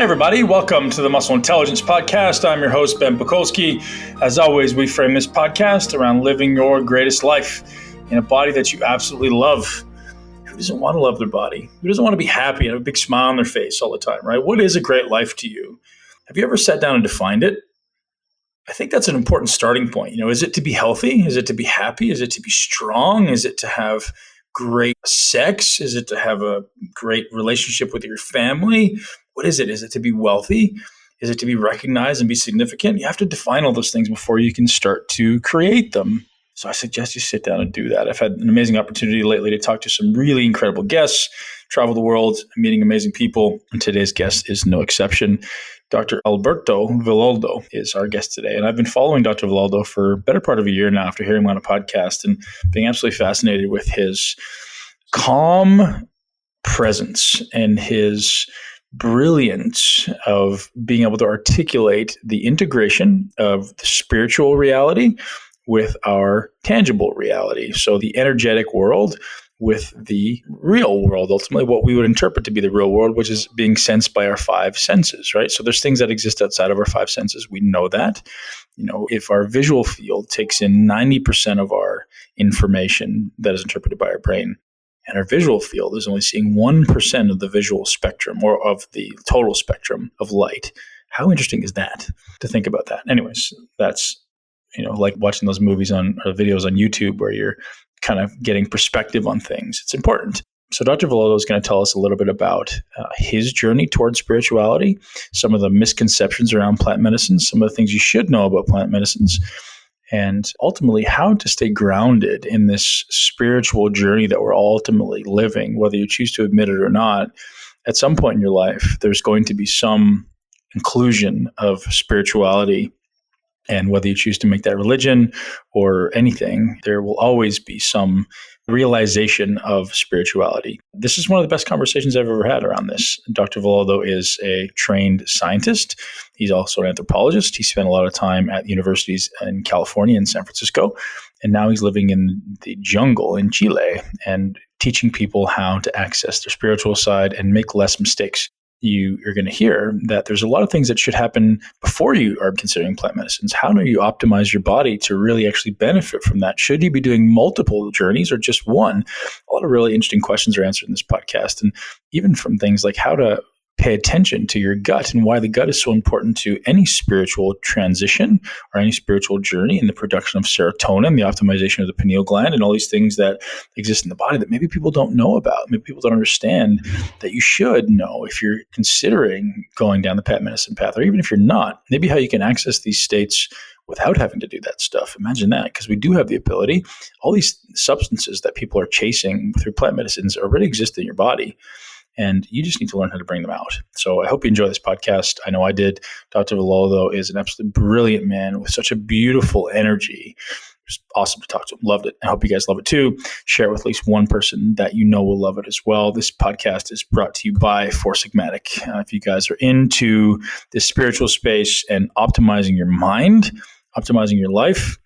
everybody. Welcome to the Muscle Intelligence Podcast. I'm your host, Ben Bukolski. As always, we frame this podcast around living your greatest life in a body that you absolutely love. Who doesn't want to love their body? Who doesn't want to be happy and have a big smile on their face all the time, right? What is a great life to you? Have you ever sat down and defined it? I think that's an important starting point. Is it to be healthy? Is it to be happy? Is it to be strong? Is it to have great sex? Is it to have a great relationship with your family? What is it? Is it to be wealthy? Is it to be recognized and be significant? You have to define all those things before you can start to create them. So I suggest you sit down and do that. I've had an amazing opportunity lately to talk to some really incredible guests, travel the world, meeting amazing people. And today's guest is no exception. Dr. Alberto Villoldo is our guest today. And I've been following Dr. Villoldo for a better part of a year now after hearing him on a podcast and being absolutely fascinated with his calm presence and his brilliance of being able to articulate the integration of the spiritual reality with our tangible reality. So the energetic world with the real world, ultimately what we would interpret to be the real world, which is being sensed by our five senses, right? So there's things that exist outside of our five senses. We know that. If our visual field takes in 90% of our information that is interpreted by our brain, and our visual field is only seeing 1% of the visual spectrum or of the total spectrum of light, how interesting is that to think about that? Anyways, that's like watching those movies or videos on YouTube where you're kind of getting perspective on things. It's important. So Dr. Villoldo is going to tell us a little bit about his journey towards spirituality, some of the misconceptions around plant medicines, some of the things you should know about plant medicines, and ultimately how to stay grounded in this spiritual journey that we're ultimately living, whether you choose to admit it or not. At some point in your life, there's going to be some inclusion of spirituality. And whether you choose to make that religion or anything, there will always be some realization of spirituality. This is one of the best conversations I've ever had around this. Dr. Villoldo is a trained scientist. He's also an anthropologist. He spent a lot of time at universities in California and San Francisco. And now he's living in the jungle in Chile and teaching people how to access their spiritual side and make less mistakes. You're going to hear that there's a lot of things that should happen before you are considering plant medicines. How do you optimize your body to really actually benefit from that? Should you be doing multiple journeys or just one? A lot of really interesting questions are answered in this podcast. And even from things like how to pay attention to your gut and why the gut is so important to any spiritual transition or any spiritual journey in the production of serotonin, the optimization of the pineal gland, and all these things that exist in the body that maybe people don't know about. Maybe people don't understand that you should know if you're considering going down the plant medicine path, or even if you're not, maybe how you can access these states without having to do that stuff. Imagine that, because we do have the ability. All these substances that people are chasing through plant medicines already exist in your body. And you just need to learn how to bring them out. So I hope you enjoy this podcast. I know I did. Dr. Villoldo is an absolutely brilliant man with such a beautiful energy. It was awesome to talk to him. Loved it. I hope you guys love it too. Share it with at least one person that you know will love it as well. This podcast is brought to you by Four Sigmatic. If you guys are into this spiritual space and optimizing your mind, optimizing your life,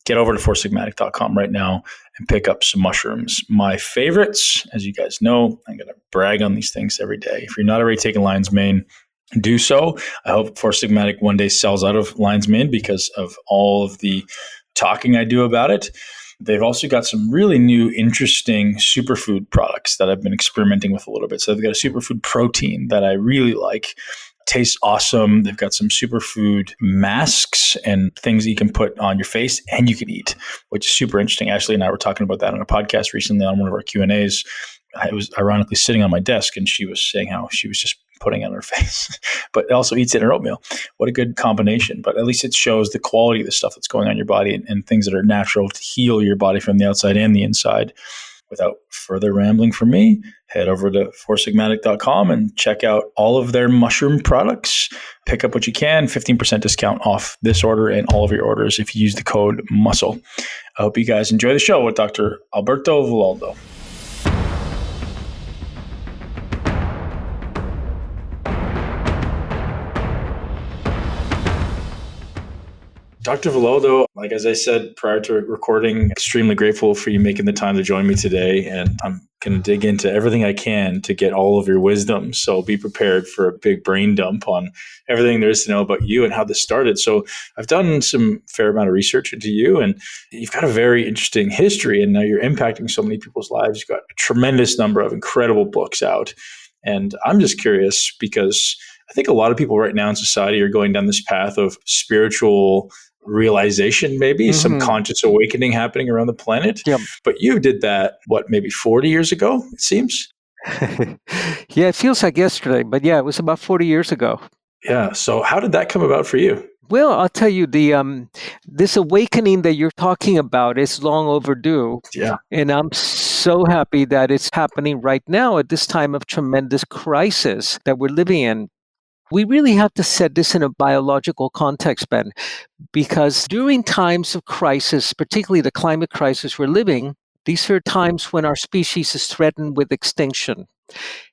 get over to foursigmatic.com right now and pick up some mushrooms. My favorites, as you guys know, I'm going to brag on these things every day. If you're not already taking lion's mane, do so. I hope Four Sigmatic one day sells out of lion's mane because of all of the talking I do about it. They've also got some really new, interesting superfood products that I've been experimenting with a little bit. So they've got a superfood protein that I really like. Tastes awesome. They've got some superfood masks and things that you can put on your face and you can eat, which is super interesting. Ashley and I were talking about that on a podcast recently on one of our Q&As. I was ironically sitting on my desk and she was saying how she was just putting it on her face, but it also eats it in her oatmeal. What a good combination. But at least it shows the quality of the stuff that's going on in your body and things that are natural to heal your body from the outside and the inside. Without further rambling from me, head over to foursigmatic.com and check out all of their mushroom products. Pick up what you can, 15% discount off this order and all of your orders if you use the code MUSCLE. I hope you guys enjoy the show with Dr. Alberto Villoldo. Dr. Villoldo, like as I said prior to recording, extremely grateful for you making the time to join me today. And I'm going to dig into everything I can to get all of your wisdom. So be prepared for a big brain dump on everything there is to know about you and how this started. So I've done some fair amount of research into you, and you've got a very interesting history. And now you're impacting so many people's lives. You've got a tremendous number of incredible books out. And I'm just curious because I think a lot of people right now in society are going down this path of spiritual realization, maybe some conscious awakening happening around the planet. Yep. But you did that, maybe 40 years ago, it seems? Yeah, it feels like yesterday, but yeah, it was about 40 years ago. Yeah. So how did that come about for you? Well, I'll tell you, this awakening that you're talking about is long overdue. Yeah. And I'm so happy that it's happening right now at this time of tremendous crisis that we're living in. We really have to set this in a biological context, Ben, because during times of crisis, particularly the climate crisis we're living, these are times when our species is threatened with extinction.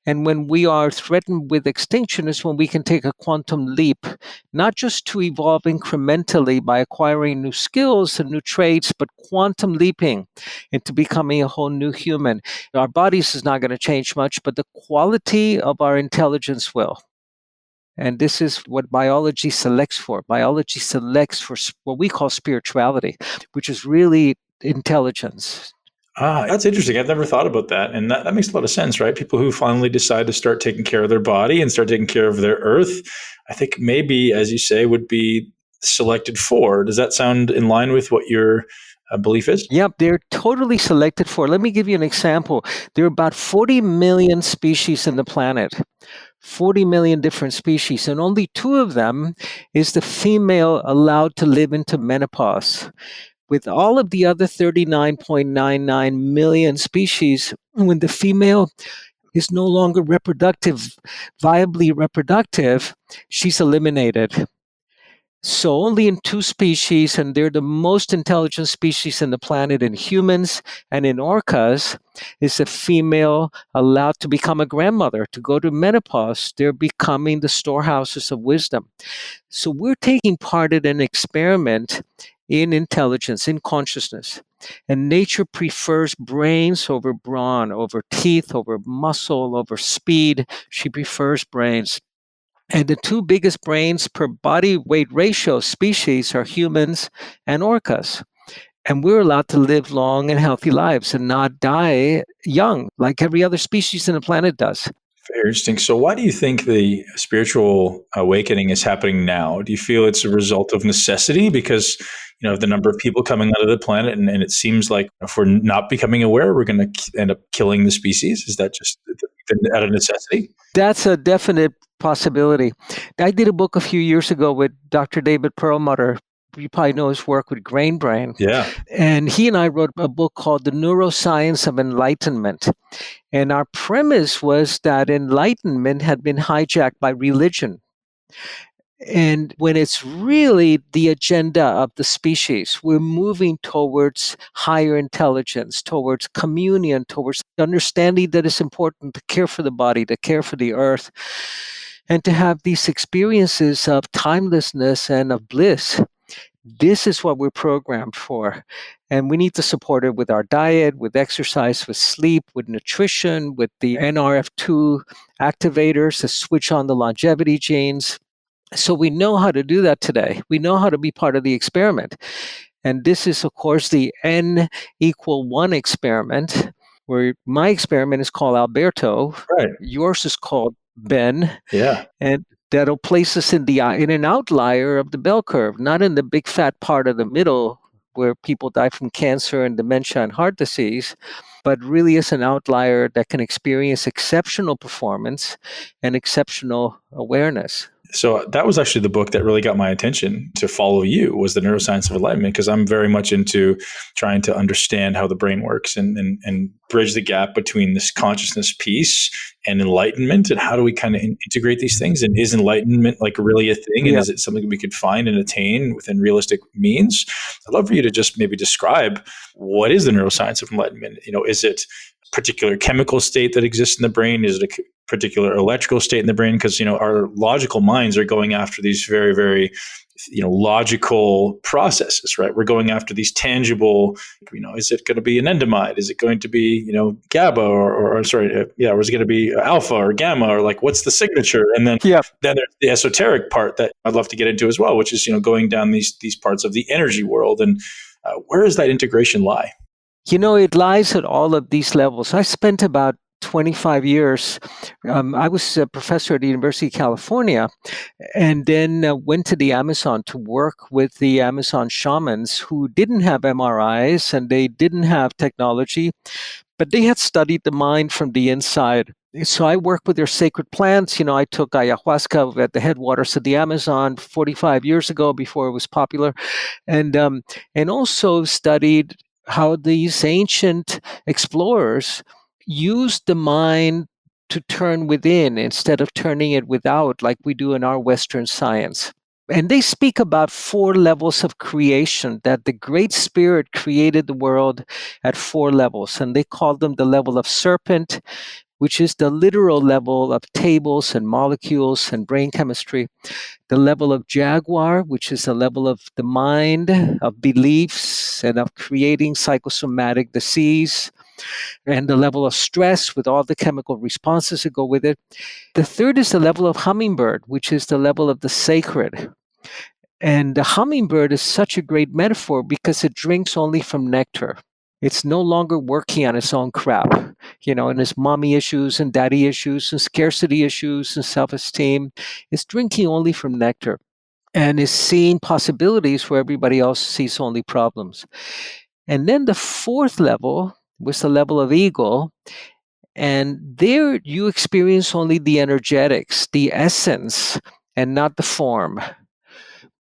And when we are threatened with extinction is when we can take a quantum leap, not just to evolve incrementally by acquiring new skills and new traits, but quantum leaping into becoming a whole new human. Our bodies is not going to change much, but the quality of our intelligence will. And this is what biology selects for. Biology selects for what we call spirituality, which is really intelligence. That's interesting. I've never thought about that. And that makes a lot of sense, right? People who finally decide to start taking care of their body and start taking care of their earth, I think maybe, as you say, would be selected for. Does that sound in line with what your belief is? Yep, they're totally selected for. Let me give you an example. There are about 40 million species in the planet. 40 million different species, and only 2 of them is the female allowed to live into menopause. With all of the other 39.99 million species, when the female is no longer viably reproductive, she's eliminated. So only in 2 species, and they're the most intelligent species in the planet, in humans and in orcas, is the female allowed to become a grandmother, to go to menopause. They're becoming the storehouses of wisdom. So we're taking part in an experiment in intelligence, in consciousness. And nature prefers brains over brawn, over teeth, over muscle, over speed. She prefers brains. And the 2 biggest brains per body weight ratio species are humans and orcas. And we're allowed to live long and healthy lives and not die young like every other species in the planet does. Very interesting. So why do you think the spiritual awakening is happening now? Do you feel it's a result of necessity because, the number of people coming out of the planet, and it seems like if we're not becoming aware, we're going to end up killing the species? Is that just out of necessity? That's a definite possibility. I did a book a few years ago with Dr. David Perlmutter. You probably know his work with Grain Brain. Yeah. And he and I wrote a book called The Neuroscience of Enlightenment. And our premise was that enlightenment had been hijacked by religion. And when it's really the agenda of the species, we're moving towards higher intelligence, towards communion, towards understanding that it's important to care for the body, to care for the earth, and to have these experiences of timelessness and of bliss. This is what we're programmed for. And we need to support it with our diet, with exercise, with sleep, with nutrition, with the NRF2 activators to switch on the longevity genes. So we know how to do that today. We know how to be part of the experiment. And this is, of course, the N=1 experiment, where my experiment is called Alberto. Right. Yours is called Ben. Yeah. And that'll place us in an outlier of the bell curve, not in the big fat part of the middle where people die from cancer and dementia and heart disease, but really is an outlier that can experience exceptional performance and exceptional awareness. So that was actually the book that really got my attention to follow you, was The Neuroscience of Enlightenment, because I'm very much into trying to understand how the brain works and bridge the gap between this consciousness piece and enlightenment, and how do we kind of integrate these things, and is enlightenment like really a thing, and is it something we could find and attain within realistic means? I'd love for you to just maybe describe what is the neuroscience of enlightenment. Is it particular chemical state that exists in the brain? Is it a particular electrical state in the brain? Because, our logical minds are going after these very, very, logical processes, right? We're going after these tangible, is it going to be an endamide? Is it going to be, GABA or sorry, or is it going to be alpha or gamma, or like, what's the signature? And Yeah. then there's the esoteric part that I'd love to get into as well, which is, going down these parts of the energy world. And where does that integration lie? It lies at all of these levels. I spent about 25 years. I was a professor at the University of California, and then went to the Amazon to work with the Amazon shamans who didn't have MRIs and they didn't have technology, but they had studied the mind from the inside. So I worked with their sacred plants. I took ayahuasca at the headwaters of the Amazon 45 years ago before it was popular, and also studied how these ancient explorers used the mind to turn within instead of turning it without, like we do in our Western science. And they speak about 4 levels of creation, that the Great Spirit created the world at 4 levels. And they call them the level of serpent, which is the literal level of tables and molecules and brain chemistry. The level of jaguar, which is the level of the mind, of beliefs, and of creating psychosomatic disease. And the level of stress with all the chemical responses that go with it. The third is the level of hummingbird, which is the level of the sacred. And the hummingbird is such a great metaphor because it drinks only from nectar. It's no longer working on its own crap, and its mommy issues and daddy issues and scarcity issues and self-esteem. It's drinking only from nectar and is seeing possibilities where everybody else sees only problems. And then the 4th level was the level of eagle. And there you experience only the energetics, the essence, and not the form.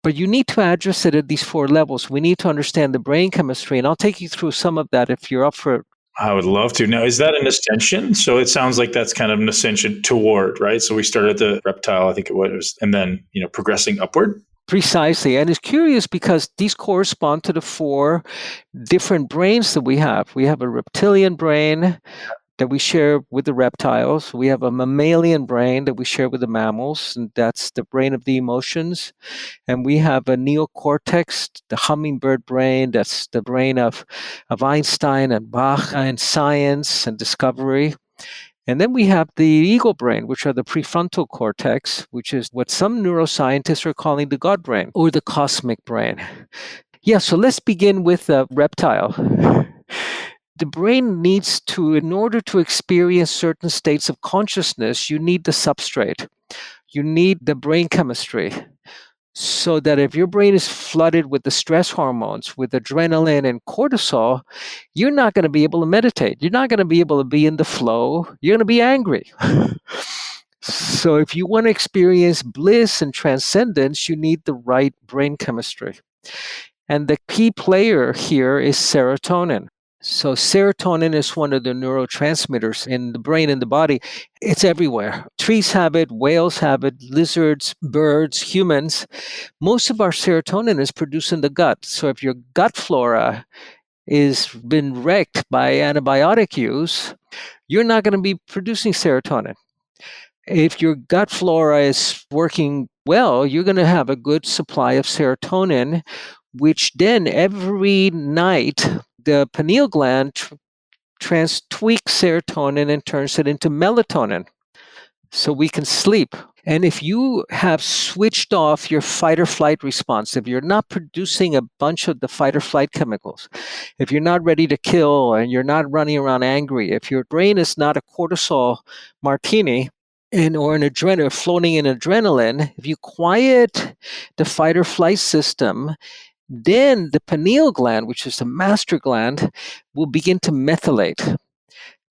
But you need to address it at these 4 levels. We need to understand the brain chemistry, and I'll take you through some of that if you're up for it. I would love to. Now, is that an ascension? So it sounds like that's kind of an ascension toward, right? So we started at the reptile, I think it was, and then, progressing upward. Precisely. And it's curious because these correspond to the 4 different brains that we have. We have a reptilian brain that we share with the reptiles. We have a mammalian brain that we share with the mammals, and that's the brain of the emotions. And we have a neocortex, the hummingbird brain, that's the brain of Einstein and Bach and science and discovery. And then we have the eagle brain, which are the prefrontal cortex, which is what some neuroscientists are calling the God brain or the cosmic brain. Yeah, so let's begin with the reptile. The brain needs to, in order to experience certain states of consciousness, you need the substrate. You need the brain chemistry. So that if your brain is flooded with the stress hormones, with adrenaline and cortisol, you're not going to be able to meditate. You're not going to be able to be in the flow. You're going to be angry. So if you want to experience bliss and transcendence, you need the right brain chemistry. And the key player here is serotonin. So serotonin is one of the neurotransmitters in the brain and the body. It's everywhere. Trees have it, whales have it, lizards, birds, humans. Most of our serotonin is produced in the gut. So if your gut flora is been wrecked by antibiotic use, you're not going to be producing serotonin. If your gut flora is working well, you're going to have a good supply of serotonin, which then every night the pineal gland tweaks serotonin and turns it into melatonin so we can sleep. And if you have switched off your fight or flight response, if you're not producing a bunch of the fight or flight chemicals, if you're not ready to kill and you're not running around angry, if your brain is not a cortisol martini, or an adrenaline, floating in adrenaline, if you quiet the fight or flight system, then the pineal gland, which is the master gland, will begin to methylate.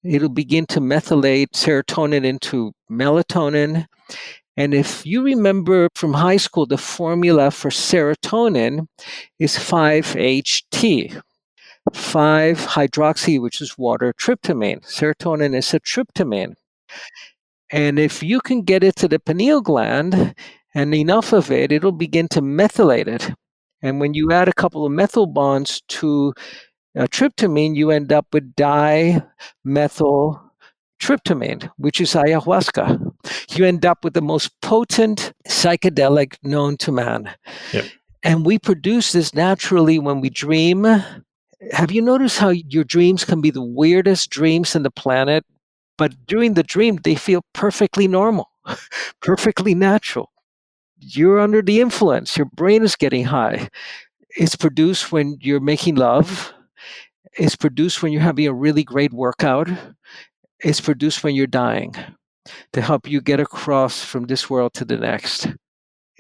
It'll begin to methylate serotonin into melatonin. And if you remember from high school, the formula for serotonin is 5-HT. 5-hydroxy, which is water, tryptamine. Serotonin is a tryptamine. And if you can get it to the pineal gland and enough of it, it'll begin to methylate it. And when you add a couple of methyl bonds to tryptamine, you end up with dimethyltryptamine, which is ayahuasca. You end up with the most potent psychedelic known to man. Yep. And we produce this naturally when we dream. Have you noticed how your dreams can be the weirdest dreams in the planet? But during the dream, they feel perfectly normal, perfectly natural. You're under the influence, your brain is getting high. It's produced when you're making love, it's produced when you're having a really great workout, it's produced when you're dying to help you get across from this world to the next.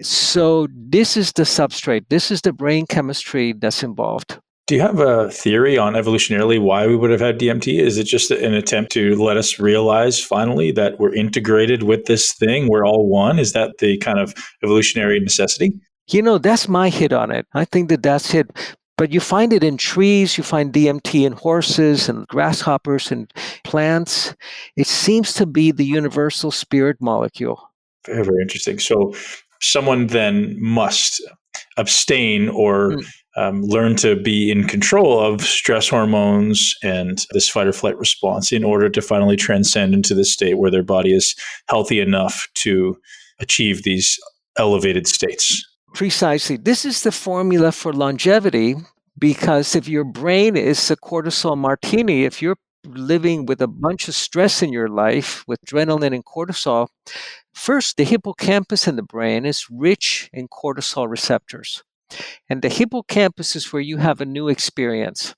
So, this is the substrate, this is the brain chemistry that's involved. Do you have a theory on evolutionarily why we would have had DMT? Is it just an attempt to let us realize finally that we're integrated with this thing? We're all one? Is that the kind of evolutionary necessity? That's my hit on it. I think that that's it. But you find it in trees, you find DMT in horses and grasshoppers and plants. It seems to be the universal spirit molecule. Very, very interesting. So someone then must abstain or learn to be in control of stress hormones and this fight or flight response in order to finally transcend into this state where their body is healthy enough to achieve these elevated states. Precisely. This is the formula for longevity, because if your brain is a cortisol martini, if you're living with a bunch of stress in your life with adrenaline and cortisol, first, the hippocampus in the brain is rich in cortisol receptors. And the hippocampus is where you have a new experience,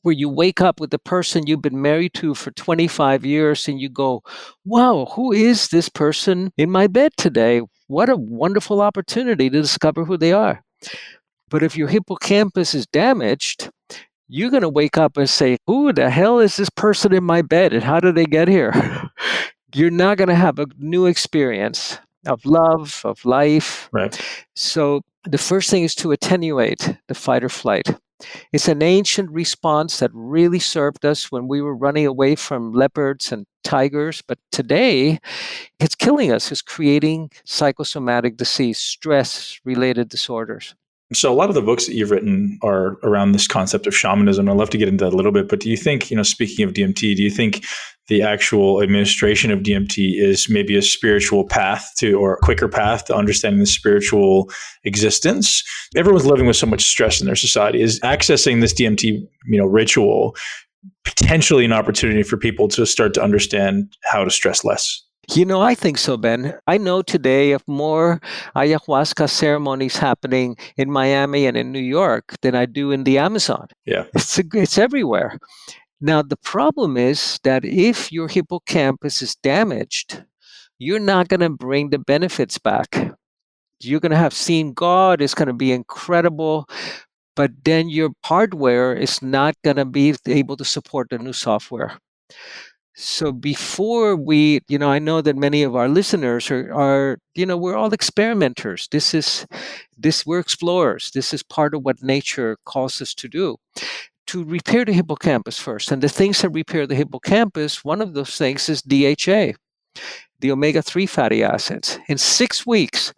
where you wake up with the person you've been married to for 25 years and you go, wow, who is this person in my bed today? What a wonderful opportunity to discover who they are. But if your hippocampus is damaged, you're going to wake up and say, who the hell is this person in my bed and how did they get here? You're not going to have a new experience of love, of life. Right. So the first thing is to attenuate the fight or flight. It's an ancient response that really served us when we were running away from leopards and tigers. But today, it's killing us. It's creating psychosomatic disease, stress-related disorders. So a lot of the books that you've written are around this concept of shamanism. I'd love to get into that a little bit, but do you think, speaking of DMT, do you think the actual administration of DMT is maybe a spiritual path or a quicker path to understanding the spiritual existence? Everyone's living with so much stress in their society. Is accessing this DMT, ritual potentially an opportunity for people to start to understand how to stress less? I think so, Ben. I know today of more ayahuasca ceremonies happening in Miami and in New York than I do in the Amazon. Yeah. It's everywhere. Now, the problem is that if your hippocampus is damaged, you're not going to bring the benefits back. You're going to have seen God, it's going to be incredible, but then your hardware is not going to be able to support the new software. So before we, I know that many of our listeners are, we're all experimenters. We're explorers. This is part of what nature calls us to do, to repair the hippocampus first. And the things that repair the hippocampus, one of those things is DHA, the omega-3 fatty acids. In 6 weeks,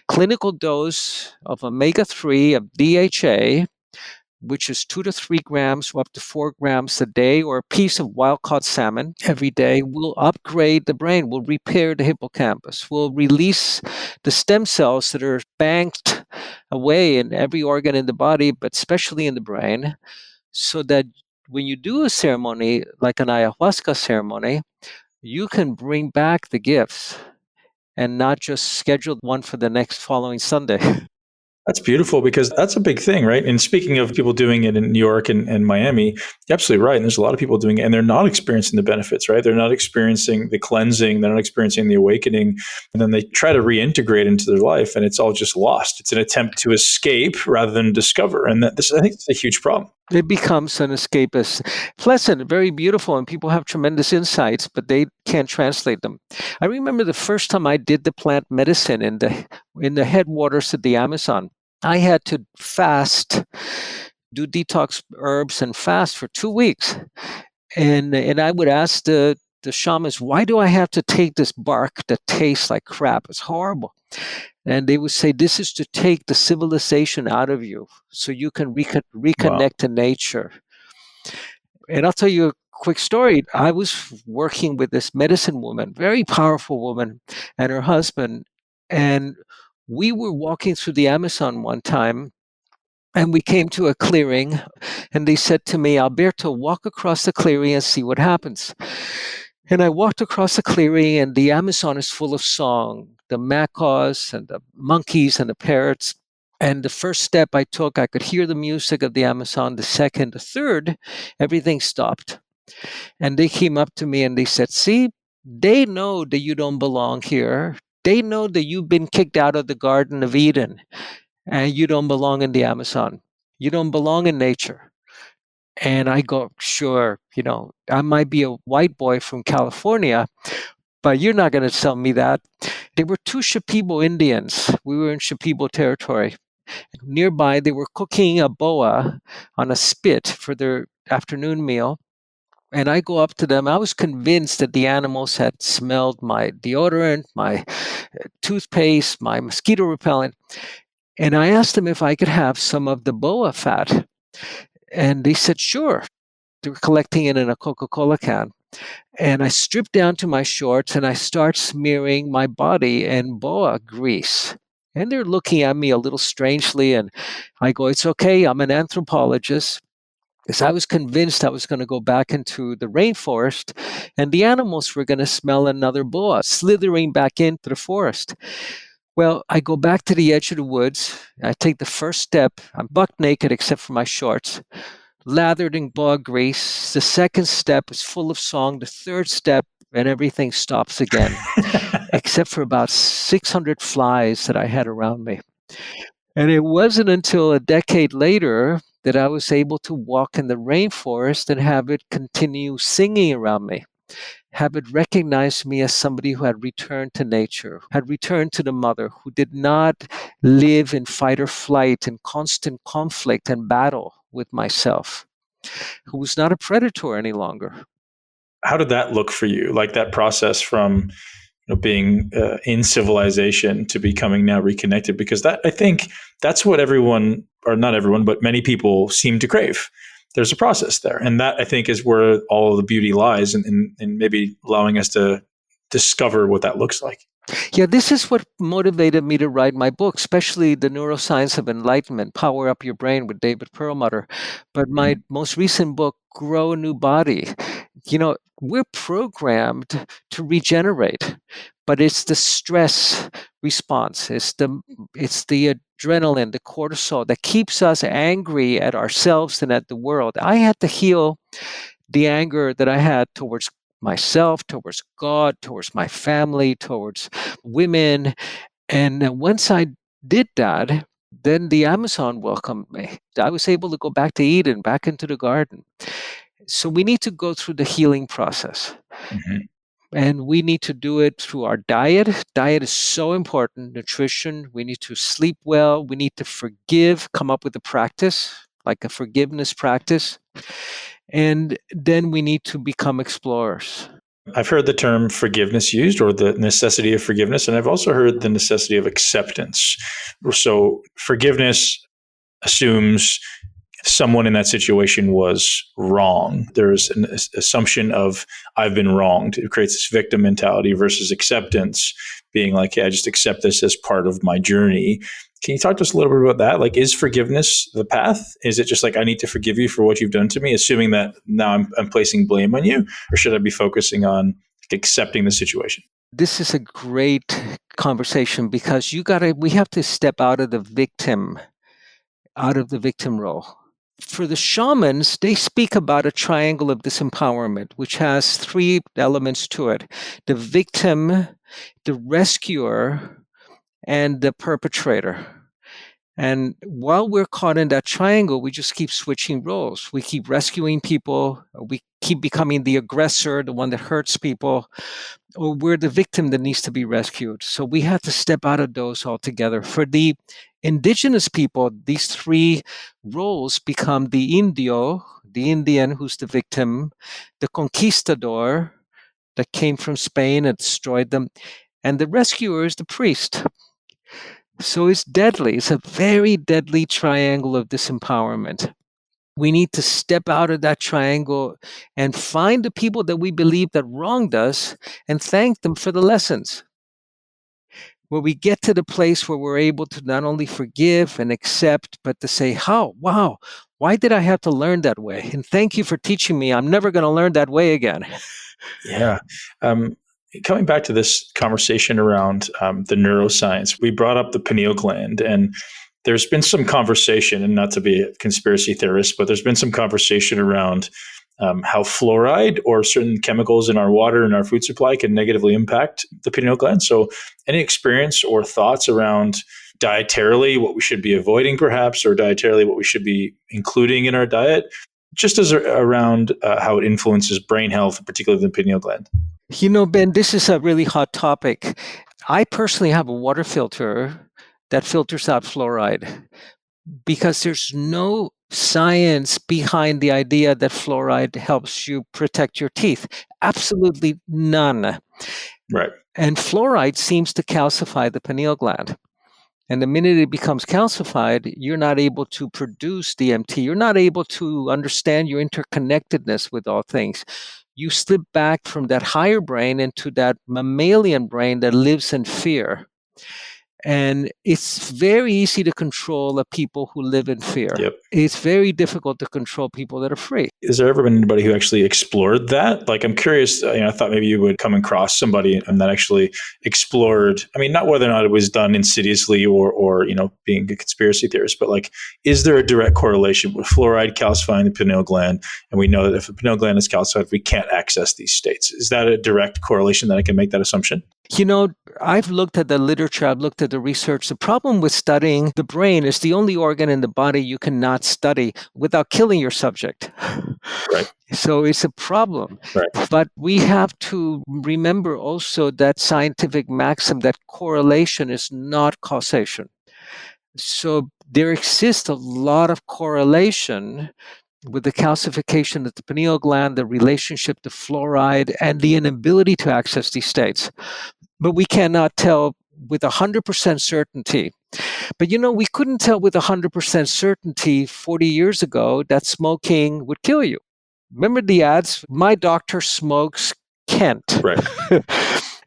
clinical dose of omega-3 of DHA, which is 2 to 3 grams or up to 4 grams a day, or a piece of wild-caught salmon every day, will upgrade the brain, will repair the hippocampus, will release the stem cells that are banked away in every organ in the body, but especially in the brain, so that when you do a ceremony like an ayahuasca ceremony, you can bring back the gifts and not just schedule one for the next following Sunday. That's beautiful, because that's a big thing, right? And speaking of people doing it in New York and Miami, you're absolutely right. And there's a lot of people doing it and they're not experiencing the benefits, right? They're not experiencing the cleansing. They're not experiencing the awakening. And then they try to reintegrate into their life and it's all just lost. It's an attempt to escape rather than discover. And I think it's a huge problem. It becomes an escapist. Pleasant, very beautiful, and people have tremendous insights, but they can't translate them. I remember the first time I did the plant medicine in the headwaters of the Amazon. I had to fast, do detox herbs and fast for 2 weeks. And I would ask the shamans, why do I have to take this bark that tastes like crap? It's horrible. And they would say, this is to take the civilization out of you so you can reconnect to nature. And I'll tell you a quick story. I was working with this medicine woman, very powerful woman, and her husband. And we were walking through the Amazon one time, and we came to a clearing, and they said to me, Alberto, walk across the clearing and see what happens. And I walked across the clearing, and the Amazon is full of song, the macaws and the monkeys and the parrots. And the first step I took, I could hear the music of the Amazon. The second, the third, everything stopped. And they came up to me and they said, see, they know that you don't belong here. They know that you've been kicked out of the Garden of Eden and you don't belong in the Amazon. You don't belong in nature. And I go, sure, I might be a white boy from California, but you're not going to tell me that. They were two Shipibo Indians. We were in Shipibo territory. Nearby, they were cooking a boa on a spit for their afternoon meal. And I go up to them. I was convinced that the animals had smelled my deodorant, my toothpaste, my mosquito repellent. And I asked them if I could have some of the boa fat. And they said, sure. They were collecting it in a Coca-Cola can. And I stripped down to my shorts and I start smearing my body in boa grease. And they're looking at me a little strangely. And I go, it's okay. I'm an anthropologist. Because I was convinced I was going to go back into the rainforest and the animals were going to smell another boa slithering back into the forest. Well, I go back to the edge of the woods. I take the first step. I'm buck naked except for my shorts, lathered in boa grease. The second step is full of song. The third step, and everything stops again, except for about 600 flies that I had around me. And it wasn't until a decade later that I was able to walk in the rainforest and have it continue singing around me, have it recognize me as somebody who had returned to nature, had returned to the mother, who did not live in fight or flight, in constant conflict and battle with myself, who was not a predator any longer. How did that look for you? Like that process from being in civilization to becoming now reconnected, because that, I think that's what everyone, or not everyone, but many people seem to crave. There's a process there. And that, I think, is where all of the beauty lies in maybe allowing us to discover what that looks like. Yeah, this is what motivated me to write my book, especially The Neuroscience of Enlightenment, Power Up Your Brain with David Perlmutter. But my most recent book, Grow a New Body. We're programmed to regenerate, but it's the stress response. It's the adrenaline, the cortisol that keeps us angry at ourselves and at the world. I had to heal the anger that I had towards myself, towards God, towards my family, towards women. And once I did that, then the Amazon welcomed me. I was able to go back to Eden, back into the garden. So we need to go through the healing process. Mm-hmm. And we need to do it through our diet. Diet is so important. Nutrition. We need to sleep well. We need to forgive, come up with a practice, like a forgiveness practice. And then we need to become explorers. I've heard the term forgiveness used, or the necessity of forgiveness, and I've also heard the necessity of acceptance. So forgiveness assumes someone in that situation was wrong. There's an assumption of I've been wronged. It creates this victim mentality versus acceptance, being like, hey, I just accept this as part of my journey. Can you talk to us a little bit about that? Like, is forgiveness the path? Is it just like, I need to forgive you for what you've done to me, assuming that now I'm placing blame on you? Or should I be focusing on accepting the situation? This is a great conversation because we have to step out of the victim role. For the shamans, they speak about a triangle of disempowerment, which has three elements to it: the victim, the rescuer, and the perpetrator. And while we're caught in that triangle, we just keep switching roles. We keep rescuing people, we keep becoming the aggressor, the one that hurts people, or we're the victim that needs to be rescued. So we have to step out of those altogether. For the indigenous people, these three roles become the indio, the Indian who's the victim, the conquistador that came from Spain and destroyed them, and the rescuer is the priest. So it's deadly. It's a very deadly triangle of disempowerment. We need to step out of that triangle and find the people that we believe that wronged us and thank them for the lessons. Where we get to the place where we're able to not only forgive and accept, but to say, how, wow, why did I have to learn that way? And thank you for teaching me. I'm never going to learn that way again. Yeah. Coming back to this conversation around the neuroscience, we brought up the pineal gland, and there's been some conversation, and not to be a conspiracy theorist, but there's been some conversation around how fluoride or certain chemicals in our water and our food supply can negatively impact the pineal gland. So, any experience or thoughts around dietarily what we should be avoiding, perhaps, or dietarily what we should be including in our diet, just as around how it influences brain health, particularly the pineal gland? You know, Ben, this is a really hot topic. I personally have a water filter that filters out fluoride because there's no science behind the idea that fluoride helps you protect your teeth. Absolutely none. Right. And fluoride seems to calcify the pineal gland. And the minute it becomes calcified, you're not able to produce DMT. You're not able to understand your interconnectedness with all things. You slip back from that higher brain into that mammalian brain that lives in fear. And it's very easy to control the people who live in fear. Yep. It's very difficult to control people that are free. Has there ever been anybody who actually explored that? Like, I'm curious, I thought maybe you would come across somebody and that actually explored, I mean, not whether or not it was done insidiously or being a conspiracy theorist, but like, is there a direct correlation with fluoride calcifying the pineal gland? And we know that if the pineal gland is calcified, we can't access these states. Is that a direct correlation that I can make that assumption? You know, I've looked at the literature, I've looked at the research. The problem with studying the brain is the only organ in the body you cannot study without killing your subject. Right. So it's a problem. Right. But we have to remember also that scientific maxim that correlation is not causation. So there exists a lot of correlation with the calcification of the pineal gland, the relationship to fluoride, and the inability to access these states. But we cannot tell with 100% certainty. But we couldn't tell with 100% certainty 40 years ago that smoking would kill you. Remember the ads? My doctor smokes Kent. Right.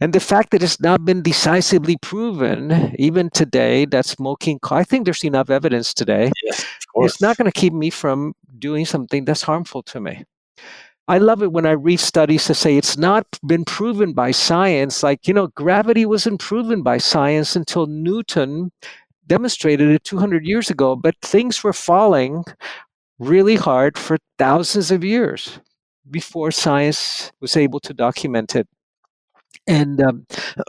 And the fact that it's not been decisively proven, even today, that smoking, I think there's enough evidence today, Yes, of course. it's not going to keep me from doing something that's harmful to me. I love it when I read studies that say it's not been proven by science. Like, gravity wasn't proven by science until Newton demonstrated it 200 years ago, but things were falling really hard for thousands of years before science was able to document it. And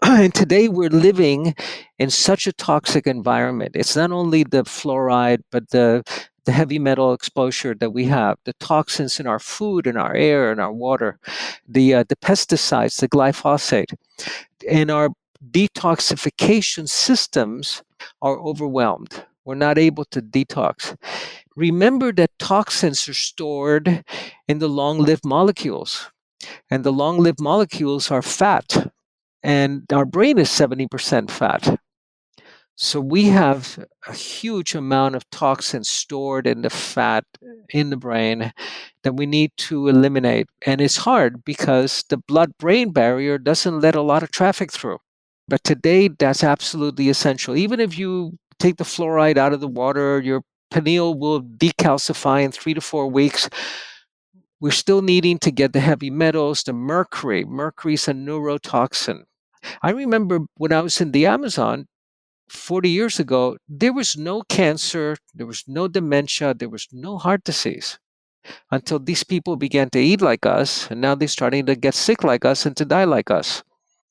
and today we're living in such a toxic environment. It's not only the fluoride, but the heavy metal exposure that we have, the toxins in our food, in our air, in our water, the pesticides, the glyphosate, and our detoxification systems are overwhelmed. We're not able to detox. Remember that toxins are stored in the long-lived molecules, and the long-lived molecules are fat, and our brain is 70% fat. So we have a huge amount of toxins stored in the fat in the brain that we need to eliminate. And it's hard because the blood-brain barrier doesn't let a lot of traffic through. But today, that's absolutely essential. Even if you take the fluoride out of the water, your pineal will decalcify in 3 to 4 weeks. We're still needing to get the heavy metals, the mercury. Mercury is a neurotoxin. I remember when I was in the Amazon 40 years ago, there was no cancer, there was no dementia, there was no heart disease until these people began to eat like us, and now they're starting to get sick like us and to die like us.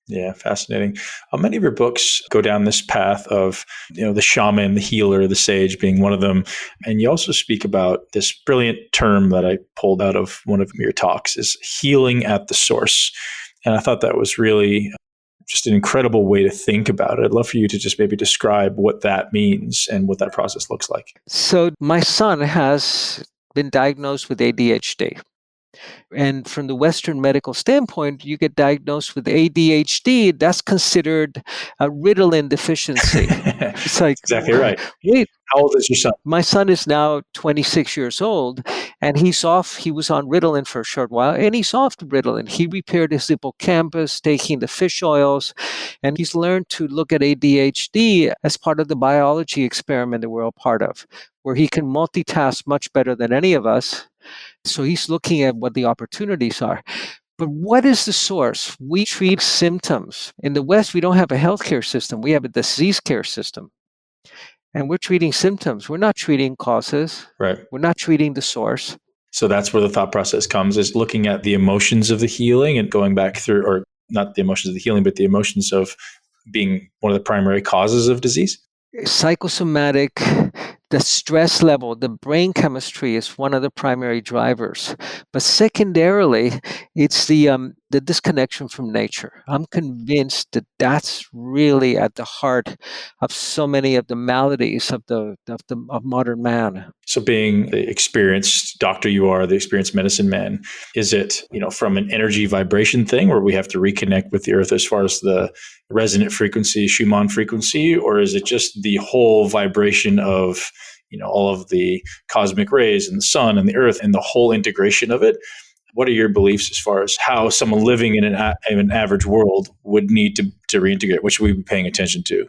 Yeah, fascinating. Many of your books go down this path of, the shaman, the healer, the sage being one of them. And you also speak about this brilliant term that I pulled out of one of your talks is healing at the source. And I thought that was really just an incredible way to think about it. I'd love for you to just maybe describe what that means and what that process looks like. So my son has been diagnosed with ADHD. And from the Western medical standpoint, you get diagnosed with ADHD, that's considered a Ritalin deficiency. It's like, exactly right. Wait, How old is your son? My son is now 26 years old, and he's off. He was on Ritalin for a short while, and he's off Ritalin. He repaired his hippocampus, taking the fish oils, and he's learned to look at ADHD as part of the biology experiment that we're all part of, where he can multitask much better than any of us. So he's looking at what the opportunities are. But what is the source? We treat symptoms. In the West, we don't have a healthcare system. We have a disease care system. And we're treating symptoms. We're not treating causes. Right. We're not treating the source. So that's where the thought process comes, is looking at the emotions of the healing and going back through, or not the emotions of the healing, but the emotions of being one of the primary causes of disease. Psychosomatic, the stress level, the brain chemistry is one of the primary drivers. But secondarily, it's the disconnection from nature. I'm convinced that that's really at the heart of so many of the maladies of modern man. So being the experienced doctor you are, the experienced medicine man, is it, from an energy vibration thing where we have to reconnect with the earth as far as the resonant frequency, Schumann frequency, or is it just the whole vibration of, all of the cosmic rays and the sun and the earth and the whole integration of it? What are your beliefs as far as how someone living in an average world would need to reintegrate? What should we be paying attention to?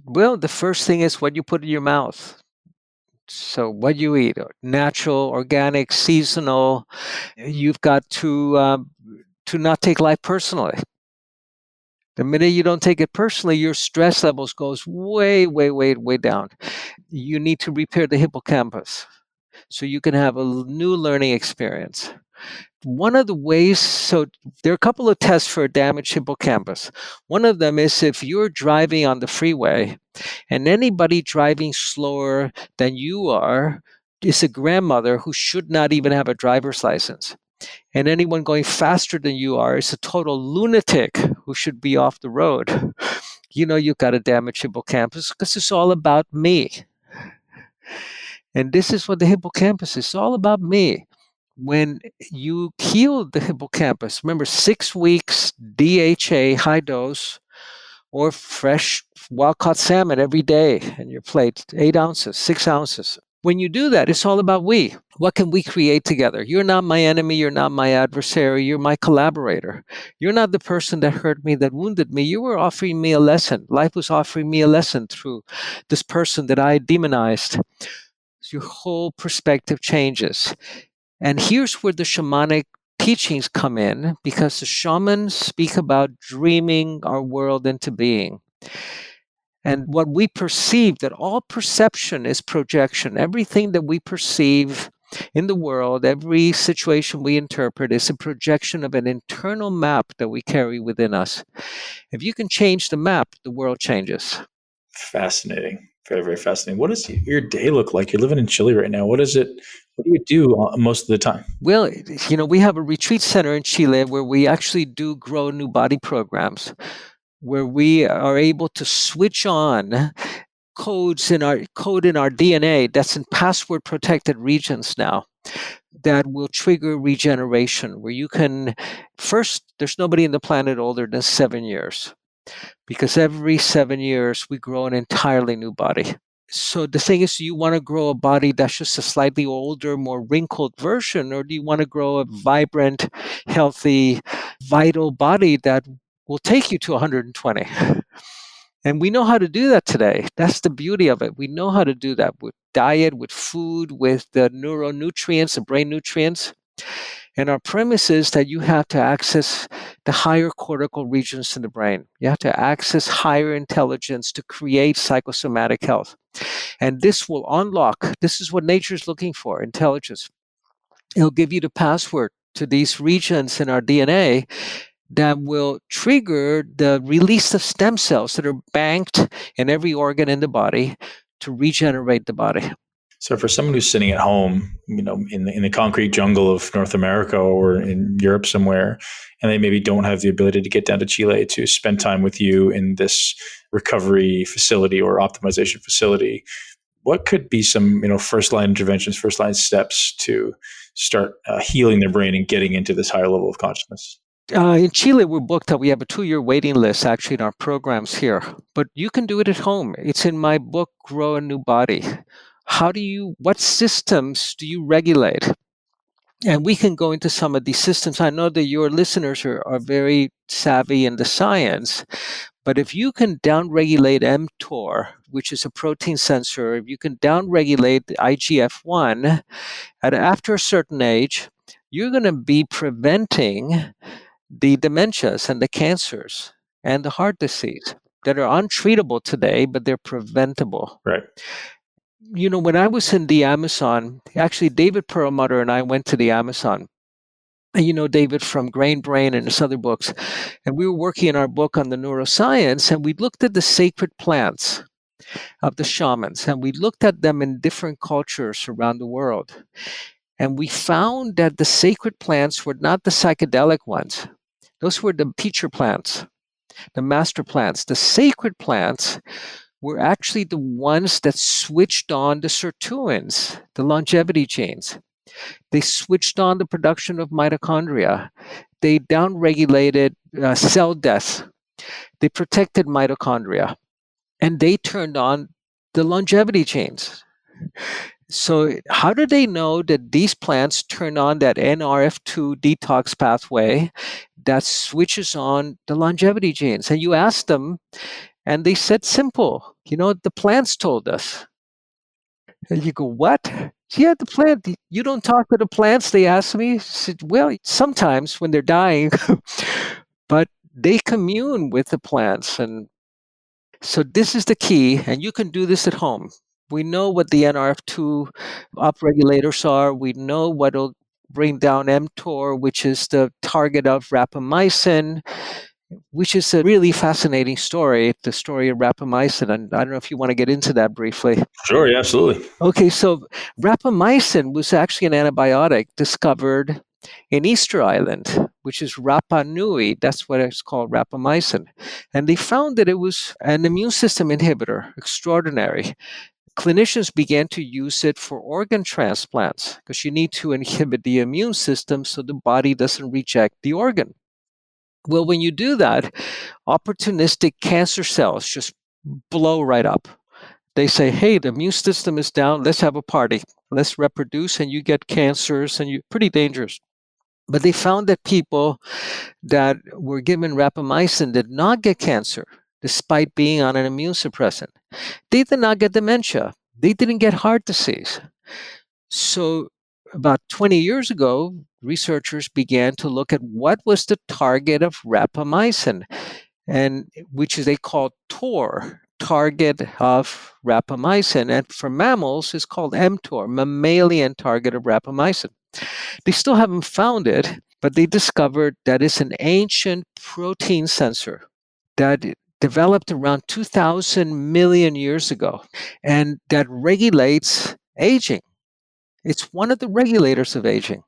Well, the first thing is what you put in your mouth. So what you eat, natural, organic, seasonal. You've got to not take life personally. The minute you don't take it personally, your stress levels goes way, way, way, way down. You need to repair the hippocampus so you can have a new learning experience. One of the ways, so there are a couple of tests for a damaged hippocampus. One of them is if you're driving on the freeway and anybody driving slower than you are is a grandmother who should not even have a driver's license. And anyone going faster than you are is a total lunatic who should be off the road. You've got a damaged hippocampus because it's all about me. And this is what the hippocampus is all about me. When you heal the hippocampus, remember 6 weeks DHA, high dose, or fresh wild caught salmon every day in your plate, 8 ounces, 6 ounces. When you do that, it's all about we. What can we create together? You're not my enemy. You're not my adversary. You're my collaborator. You're not the person that hurt me, that wounded me. You were offering me a lesson. Life was offering me a lesson through this person that I demonized. Your whole perspective changes. And here's where the shamanic teachings come in, because the shamans speak about dreaming our world into being. And what we perceive, that all perception is projection. Everything that we perceive in the world, every situation we interpret is a projection of an internal map that we carry within us. If you can change the map, the world changes. Fascinating. Very, very fascinating. What does your day look like? You're living in Chile right now. What do you do most of the time? Well, we have a retreat center in Chile where we actually do grow new body programs, where we are able to switch on code in our DNA that's in password protected regions now that will trigger regeneration, where you can first, there's nobody in the planet older than 7 years, because every 7 years we grow an entirely new body. So the thing is, do you want to grow a body that's just a slightly older, more wrinkled version, or do you want to grow a vibrant, healthy, vital body that will take you to 120? And we know how to do that today. That's the beauty of it. We know how to do that with diet, with food, with the neuronutrients, the brain nutrients. And our premise is that you have to access the higher cortical regions in the brain. You have to access higher intelligence to create psychosomatic health. And this will unlock, this is what nature is looking for, intelligence. It'll give you the password to these regions in our DNA that will trigger the release of stem cells that are banked in every organ in the body to regenerate the body. So for someone who's sitting at home, in the concrete jungle of North America or in Europe somewhere, and they maybe don't have the ability to get down to Chile to spend time with you in this recovery facility or optimization facility, what could be some, first line interventions, first line steps to start healing their brain and getting into this higher level of consciousness? In Chile, we're booked up. We have a 2-year waiting list actually in our programs here, but you can do it at home. It's in my book, Grow a New Body. What systems do you regulate? And we can go into some of these systems. I know that your listeners are very savvy in the science, but if you can downregulate mTOR, which is a protein sensor, if you can downregulate the IGF-1 after a certain age, you're going to be preventing the dementias and the cancers and the heart disease that are untreatable today, but they're preventable. Right. When I was in the Amazon, actually, David Perlmutter and I went to the Amazon. And David from Grain Brain and his other books. And we were working in our book on the neuroscience, and we looked at the sacred plants of the shamans, and we looked at them in different cultures around the world. And we found that the sacred plants were not the psychedelic ones. Those were the teacher plants, the master plants. The sacred plants were actually the ones that switched on the sirtuins, the longevity genes. They switched on the production of mitochondria. They downregulated cell death. They protected mitochondria. And they turned on the longevity genes. So how do they know that these plants turn on that NRF2 detox pathway that switches on the longevity genes? And you ask them, and they said simple, the plants told us. And you go, what? Yeah, the plant. You don't talk to the plants, they asked me. I said, well, sometimes when they're dying, but they commune with the plants. And so this is the key, and you can do this at home. We know what the NRF2 upregulators are. We know what will bring down mTOR, which is the target of rapamycin, which is a really fascinating story, the story of rapamycin. And I don't know if you want to get into that briefly. Sure, yeah, absolutely. Okay, so rapamycin was actually an antibiotic discovered in Easter Island, which is Rapa Nui. That's what it's called, rapamycin. And they found that it was an immune system inhibitor, extraordinary. Clinicians began to use it for organ transplants because you need to inhibit the immune system so the body doesn't reject the organ. Well, when you do that, opportunistic cancer cells just blow right up. They say, hey, the immune system is down, let's have a party, let's reproduce, and you get cancers, and you're pretty dangerous. But they found that people that were given rapamycin did not get cancer, despite being on an immune suppressant. They did not get dementia. They didn't get heart disease. So about 20 years ago, researchers began to look at what was the target of rapamycin, and which is they call TOR, target of rapamycin, and for mammals is called mTOR, mammalian target of rapamycin. They still haven't found it, but they discovered that it's an ancient protein sensor that developed around 2,000 million years ago, and that regulates aging. It's one of the regulators of aging.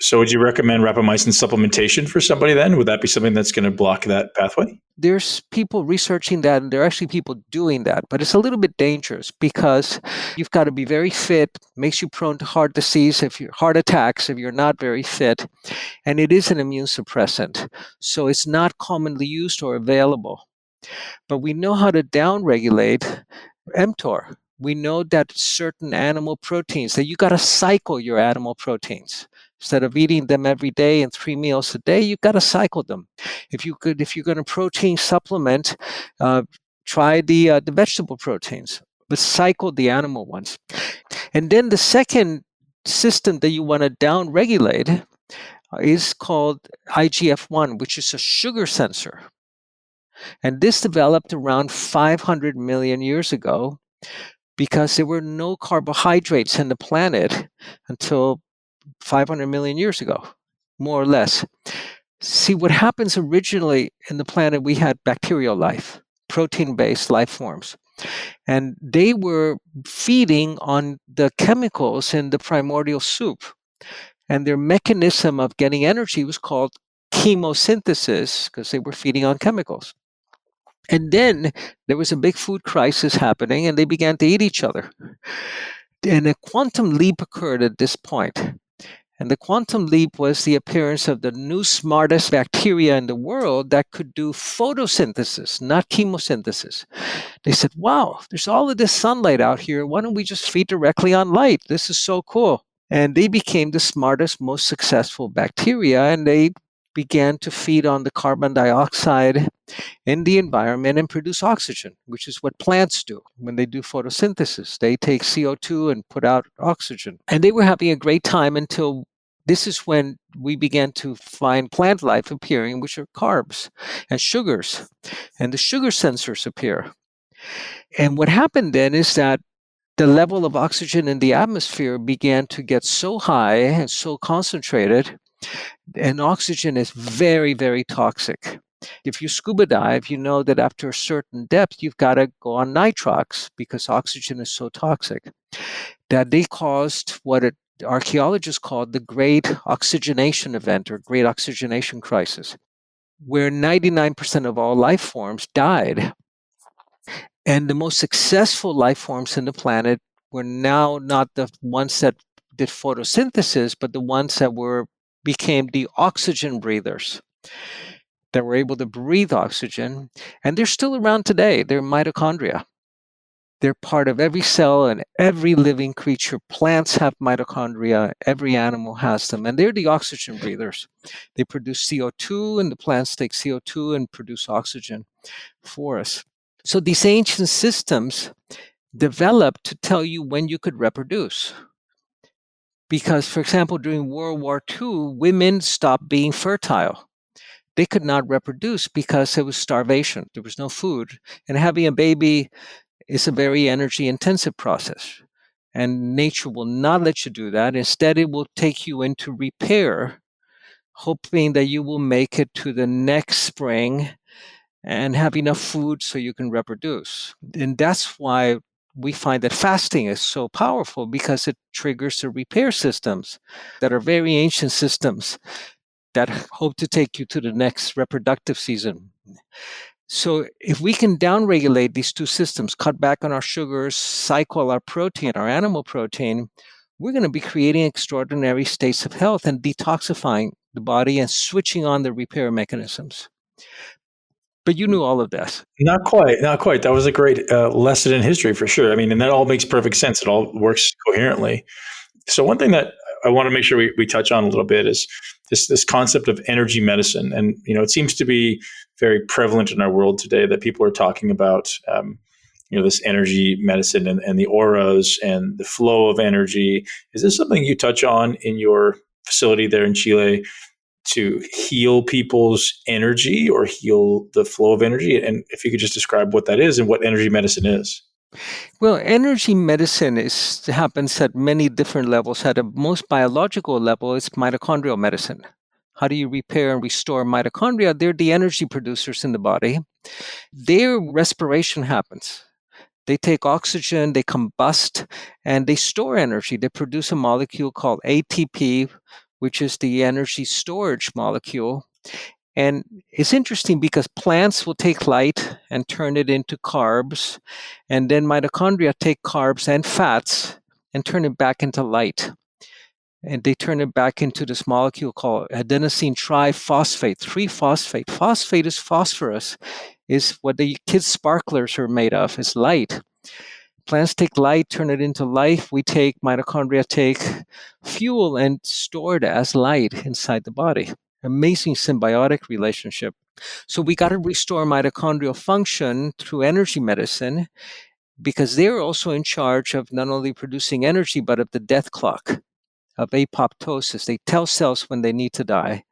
So would you recommend rapamycin supplementation for somebody then? Would that be something that's going to block that pathway? There's people researching that, and there are actually people doing that, but it's a little bit dangerous because you've got to be very fit, makes you prone to heart disease, heart attacks if you're not very fit, and it is an immune suppressant. So it's not commonly used or available. But we know how to downregulate mTOR. We know that certain animal proteins, that you got to cycle your animal proteins. Instead of eating them every day and 3 meals a day, you've got to cycle them. If you're going to protein supplement, try the vegetable proteins, but cycle the animal ones. And then the second system that you want to downregulate is called IGF-1, which is a sugar sensor. And this developed around 500 million years ago because there were no carbohydrates in the planet until 500 million years ago, more or less. See, what happens originally in the planet, we had bacterial life, protein-based life forms. And they were feeding on the chemicals in the primordial soup. And their mechanism of getting energy was called chemosynthesis because they were feeding on chemicals. And then there was a big food crisis happening, and they began to eat each other. And a quantum leap occurred at this point. And the quantum leap was the appearance of the new smartest bacteria in the world that could do photosynthesis, not chemosynthesis. They said, wow, there's all of this sunlight out here. Why don't we just feed directly on light? This is so cool. And they became the smartest, most successful bacteria, and they began to feed on the carbon dioxide in the environment and produce oxygen, which is what plants do when they do photosynthesis. They take CO2 and put out oxygen. And they were having a great time until this is when we began to find plant life appearing, which are carbs and sugars, and the sugar sensors appear. And what happened then is that the level of oxygen in the atmosphere began to get so high and so concentrated, and oxygen is very, very toxic. If you scuba dive, you know that after a certain depth, you've got to go on nitrox because oxygen is so toxic. That they caused what archaeologists called the Great Oxygenation Event or Great Oxygenation Crisis, where 99% of all life forms died. And the most successful life forms in the planet were now not the ones that did photosynthesis, but the ones that became the oxygen breathers, that were able to breathe oxygen. And they're still around today. They're mitochondria. They're part of every cell and every living creature. Plants have mitochondria. Every animal has them. And they're the oxygen breathers. They produce CO2, and the plants take CO2 and produce oxygen for us. So these ancient systems developed to tell you when you could reproduce. Because, for example, during World War II, women stopped being fertile. They could not reproduce because it was starvation. There was no food. And having a baby is a very energy intensive process. And nature will not let you do that. Instead, it will take you into repair, hoping that you will make it to the next spring and have enough food so you can reproduce. And that's why we find that fasting is so powerful, because it triggers the repair systems that are very ancient systems that hope to take you to the next reproductive season. So if we can downregulate these two systems, cut back on our sugars, cycle our protein, our animal protein, we're going to be creating extraordinary states of health and detoxifying the body and switching on the repair mechanisms. But you knew all of this. Not quite, not quite. That was a great lesson in history for sure. I mean, and that all makes perfect sense. It all works coherently. So one thing that I want to make sure we touch on a little bit is this concept of energy medicine, and it seems to be very prevalent in our world today that people are talking about this energy medicine and the auras and the flow of energy. Is this something you touch on in your facility there in Chile, to heal people's energy or heal the flow of energy? And if you could just describe what that is and what energy medicine is. Well, energy medicine happens at many different levels. At a most biological level, it's mitochondrial medicine. How do you repair and restore mitochondria? They're the energy producers in the body. Their respiration happens. They take oxygen, they combust, and they store energy. They produce a molecule called ATP, which is the energy storage molecule. And it's interesting because plants will take light and turn it into carbs, and then mitochondria take carbs and fats and turn it back into light. And they turn it back into this molecule called adenosine triphosphate, 3-phosphate. Phosphate is phosphorus, is what the kids' sparklers are made of, is light. Plants take light, turn it into life. Mitochondria take fuel and store it as light inside the body. Amazing symbiotic relationship. So we got to restore mitochondrial function through energy medicine, because they're also in charge of not only producing energy, but of the death clock, of apoptosis. They tell cells when they need to die.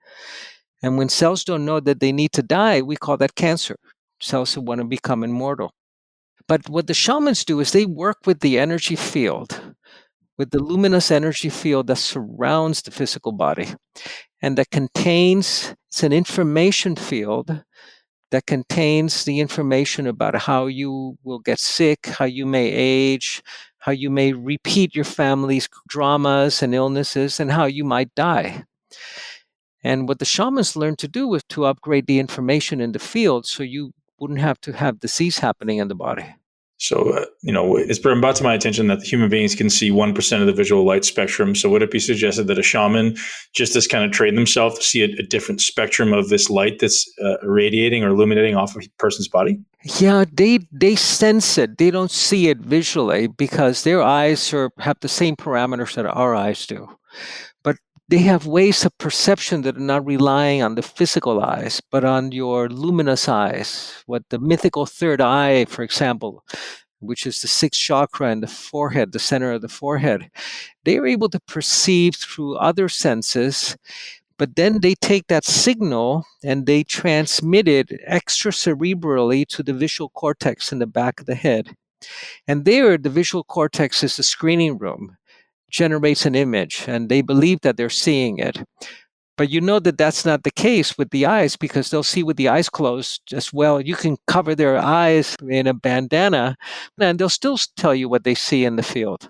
And when cells don't know that they need to die, we call that cancer. Cells that want to become immortal. But what the shamans do is they work with the energy field, with the luminous energy field that surrounds the physical body, and that it's an information field that contains the information about how you will get sick, how you may age, how you may repeat your family's dramas and illnesses, and how you might die. And what the shamans learned to do was to upgrade the information in the field so you wouldn't have to have disease happening in the body. So, it's brought to my attention that the human beings can see 1% of the visual light spectrum. So would it be suggested that a shaman just has kind of trained themselves to see a different spectrum of this light that's irradiating or illuminating off of a person's body? Yeah, they sense it. They don't see it visually because their eyes have the same parameters that our eyes do. But they have ways of perception that are not relying on the physical eyes, but on your luminous eyes. What the mythical third eye, for example, which is the sixth chakra in the forehead, the center of the forehead, they are able to perceive through other senses, but then they take that signal and they transmit it extracerebrally to the visual cortex in the back of the head. And there, the visual cortex is the screening room, generates an image, and they believe that they're seeing it. But you know that that's not the case with the eyes because they'll see with the eyes closed as well. You can cover their eyes in a bandana and they'll still tell you what they see in the field.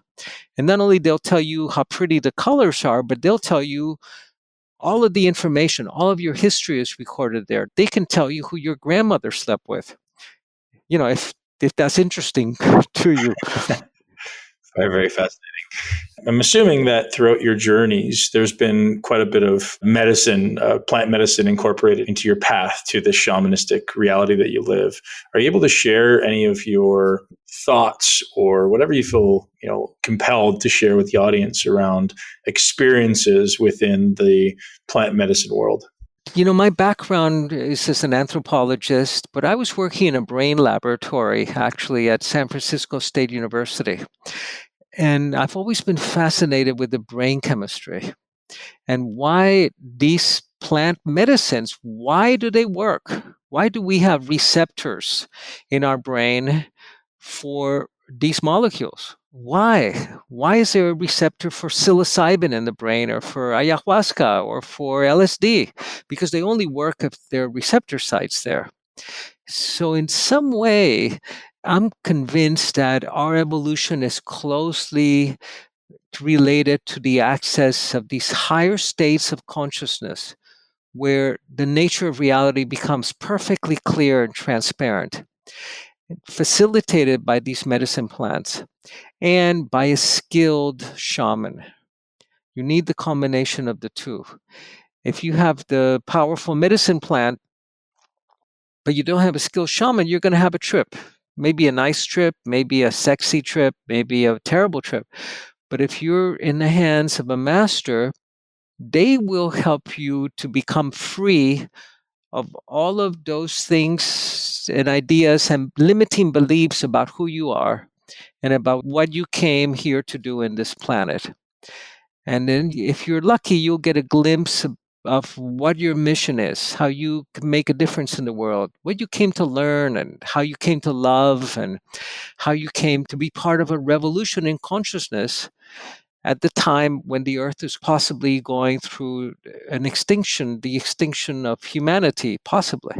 And not only they'll tell you how pretty the colors are, but they'll tell you all of the information, all of your history is recorded there. They can tell you who your grandmother slept with. If that's interesting to you. Very, very fascinating. I'm assuming that throughout your journeys, there's been quite a bit of medicine, plant medicine incorporated into your path to this shamanistic reality that you live. Are you able to share any of your thoughts or whatever you feel, compelled to share with the audience around experiences within the plant medicine world? My background is as an anthropologist, but I was working in a brain laboratory actually at San Francisco State University. And I've always been fascinated with the brain chemistry and why these plant medicines, why do they work? Why do we have receptors in our brain for these molecules? Why? Why is there a receptor for psilocybin in the brain or for ayahuasca or for LSD? Because they only work if there are receptor sites there. So, in some way, I'm convinced that our evolution is closely related to the access of these higher states of consciousness where the nature of reality becomes perfectly clear and transparent, facilitated by these medicine plants and by a skilled shaman. You need the combination of the two. If you have the powerful medicine plant, but you don't have a skilled shaman, you're going to have a trip. Maybe a nice trip, maybe a sexy trip, maybe a terrible trip. But if you're in the hands of a master, they will help you to become free of all of those things and ideas and limiting beliefs about who you are and about what you came here to do in this planet. And then, if you're lucky, you'll get a glimpse of what your mission is, how you can make a difference in the world, what you came to learn, and how you came to love, and how you came to be part of a revolution in consciousness at the time when the earth is possibly going through an extinction, the extinction of humanity, possibly.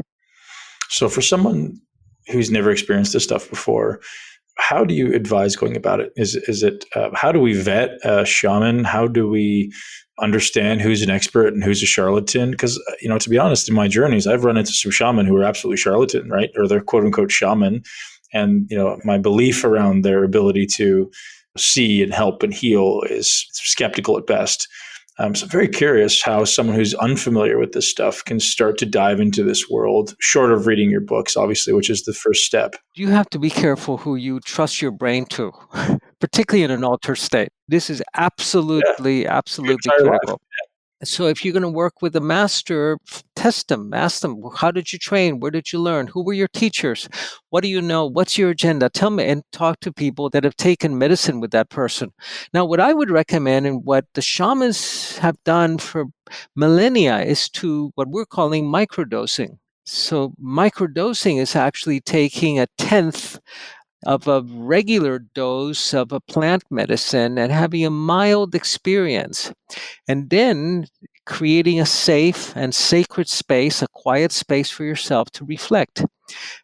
So, for someone who's never experienced this stuff before, how do you advise going about it? Is it how do we vet a shaman? How do we understand who's an expert and who's a charlatan? Because to be honest, in my journeys, I've run into some shaman who are absolutely charlatan, right? Or they're quote unquote shaman, and my belief around their ability to see and help and heal is skeptical at best. So I'm very curious how someone who's unfamiliar with this stuff can start to dive into this world, short of reading your books, obviously, which is the first step. You have to be careful who you trust your brain to, particularly in an altered state. This is absolutely, absolutely critical. So if you're going to work with a master, test them, ask them, how did you train? Where did you learn? Who were your teachers? What do you know? What's your agenda? Tell me, and talk to people that have taken medicine with that person. Now, what I would recommend and what the shamans have done for millennia is to what we're calling microdosing. So microdosing is actually taking a tenth of a regular dose of a plant medicine and having a mild experience. And then creating a safe and sacred space, a quiet space for yourself to reflect.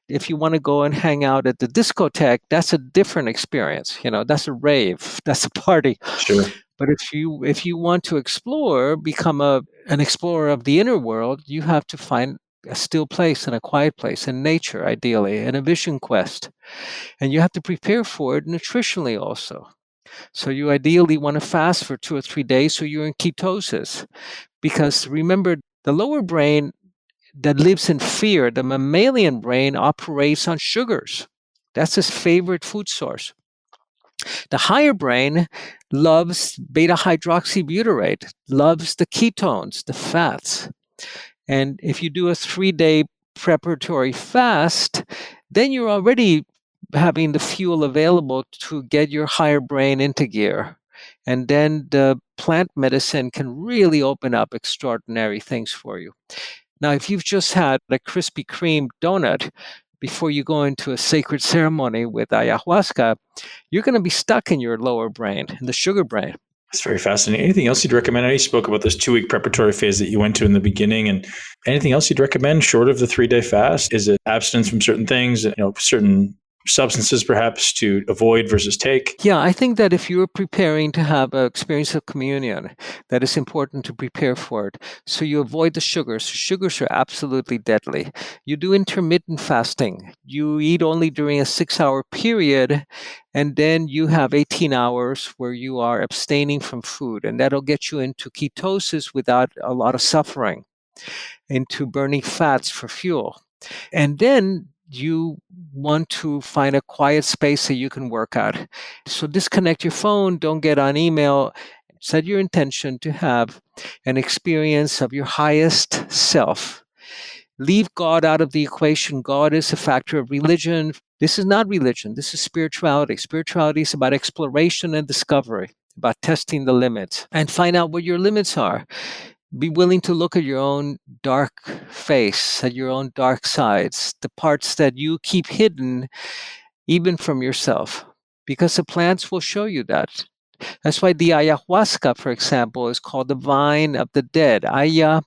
If you want to go and hang out at the discotheque, that's a different experience. That's a rave, that's a party. Sure. But if you want to explore, become an explorer of the inner world, you have to find a still place and a quiet place in nature, ideally, and a vision quest. And you have to prepare for it nutritionally also. So you ideally want to fast for 2 or 3 days so you're in ketosis. Because remember, the lower brain that lives in fear, the mammalian brain, operates on sugars. That's his favorite food source. The higher brain loves beta hydroxybutyrate, loves the ketones, the fats. And if you do a 3 day preparatory fast, then you're already having the fuel available to get your higher brain into gear. And then the plant medicine can really open up extraordinary things for you. Now, if you've just had a Krispy Kreme donut before you go into a sacred ceremony with ayahuasca, you're going to be stuck in your lower brain, in the sugar brain. That's very fascinating. Anything else you'd recommend? I know you spoke about this 2-week preparatory phase that you went to in the beginning, and anything else you'd recommend short of the 3-day fast? Is it abstinence from certain things, certain substances perhaps to avoid versus take? Yeah, I think that if you're preparing to have an experience of communion, that it's important to prepare for it. So you avoid the sugars. Sugars are absolutely deadly. You do intermittent fasting. You eat only during a 6-hour period, and then you have 18 hours where you are abstaining from food, and that'll get you into ketosis without a lot of suffering, into burning fats for fuel. And then you want to find a quiet space that you can work at. So disconnect your phone, don't get on email. Set your intention to have an experience of your highest self. Leave God out of the equation. God is a factor of religion. This is not religion. This is spirituality. Spirituality is about exploration and discovery, about testing the limits and find out what your limits are. Be willing to look at your own dark face, at your own dark sides, the parts that you keep hidden even from yourself, because the plants will show you that. That's why the ayahuasca, for example, is called the vine of the dead. Aya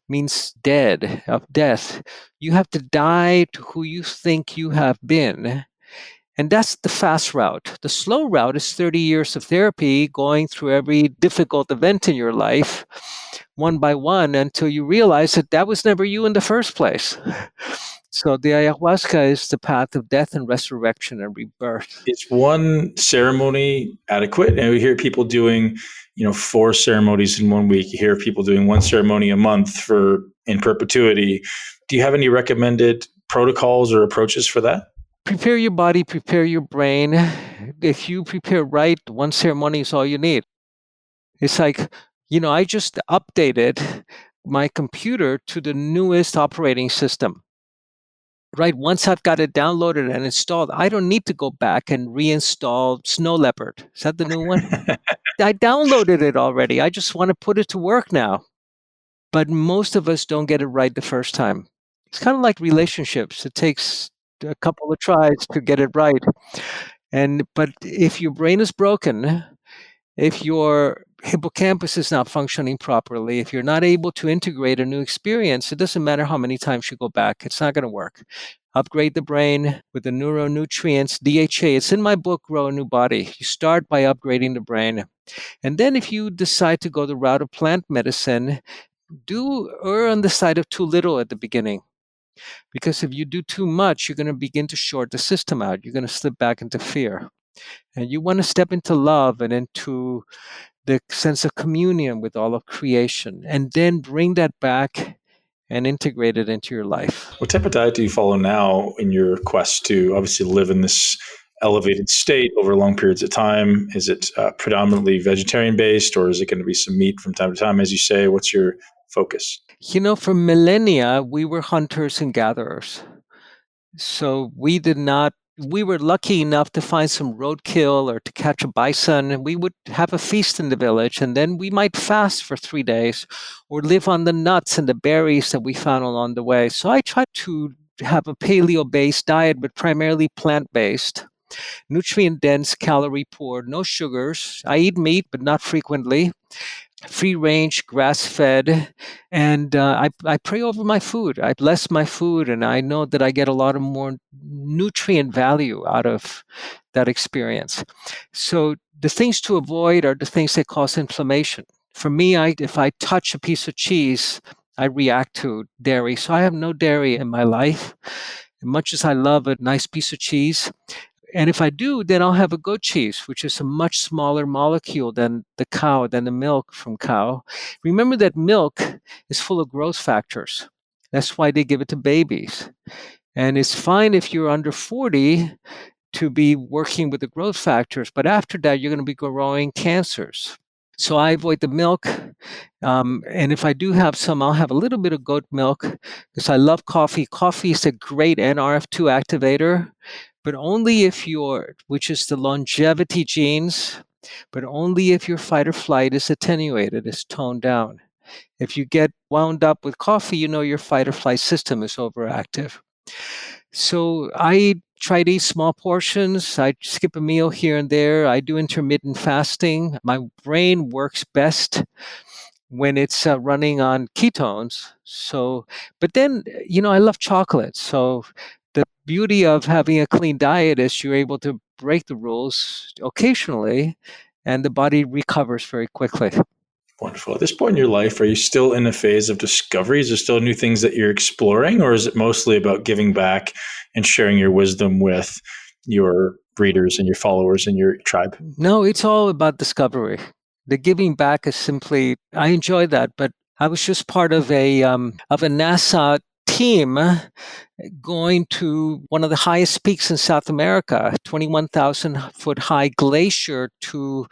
means dead, of death. You have to die to who you think you have been. And that's the fast route. The slow route is 30 years of therapy, going through every difficult event in your life, one by one, until you realize that that was never you in the first place. So the ayahuasca is the path of death and resurrection and rebirth. Is one ceremony adequate? And we hear people doing, 4 ceremonies in 1 week. You hear people doing 1 ceremony a month in perpetuity. Do you have any recommended protocols or approaches for that? Prepare your body, prepare your brain. If you prepare right, 1 ceremony is all you need. It's like, I just updated my computer to the newest operating system. Right? Once I've got it downloaded and installed, I don't need to go back and reinstall Snow Leopard. Is that the new one? I downloaded it already. I just want to put it to work now. But most of us don't get it right the first time. It's kind of like relationships. It takes a couple of tries to get it right. But if your brain is broken, if your hippocampus is not functioning properly, if you're not able to integrate a new experience, it doesn't matter how many times you go back, it's not going to work. Upgrade the brain with the neuronutrients, DHA. It's in my book, Grow a New Body. You start by upgrading the brain. And then if you decide to go the route of plant medicine, do err on the side of too little at the beginning. Because if you do too much, you're going to begin to short the system out. You're going to slip back into fear. And you want to step into love and into the sense of communion with all of creation, and then bring that back and integrate it into your life. What type of diet do you follow now in your quest to obviously live in this elevated state over long periods of time? Is it predominantly vegetarian based, or is it going to be some meat from time to time, as you say? What's your focus? For millennia, we were hunters and gatherers. So we were lucky enough to find some roadkill or to catch a bison, and we would have a feast in the village, and then we might fast for 3 days or live on the nuts and the berries that we found along the way. So I tried to have a paleo-based diet, but primarily plant-based, nutrient-dense, calorie-poor, no sugars. I eat meat, but not frequently. Free range, grass fed, and I pray over my food. I bless my food, and I know that I get a lot of more nutrient value out of that experience. So the things to avoid are the things that cause inflammation. For me, if I touch a piece of cheese, I react to dairy. So I have no dairy in my life, as much as I love a nice piece of cheese. And if I do, then I'll have a goat cheese, which is a much smaller molecule than the milk from cow. Remember that milk is full of growth factors. That's why they give it to babies. And it's fine if you're under 40 to be working with the growth factors, but after that, you're going to be growing cancers. So I avoid the milk. And if I do have some, I'll have a little bit of goat milk because I love coffee. Coffee is a great NRF2 activator, but only if which is the longevity genes, but only if your fight or flight is attenuated, is toned down. If you get wound up with coffee, you know your fight or flight system is overactive. So I try to eat small portions. I skip a meal here and there. I do intermittent fasting. My brain works best when it's running on ketones. So, but then, I love chocolate. So the beauty of having a clean diet is you're able to break the rules occasionally and the body recovers very quickly. Wonderful. At this point in your life, are you still in a phase of discovery? Is there still new things that you're exploring, or is it mostly about giving back and sharing your wisdom with your readers and your followers and your tribe? No, it's all about discovery. The giving back is simply, I enjoy that, but I was just part of a NASA team going to one of the highest peaks in South America, 21,000 foot high glacier, to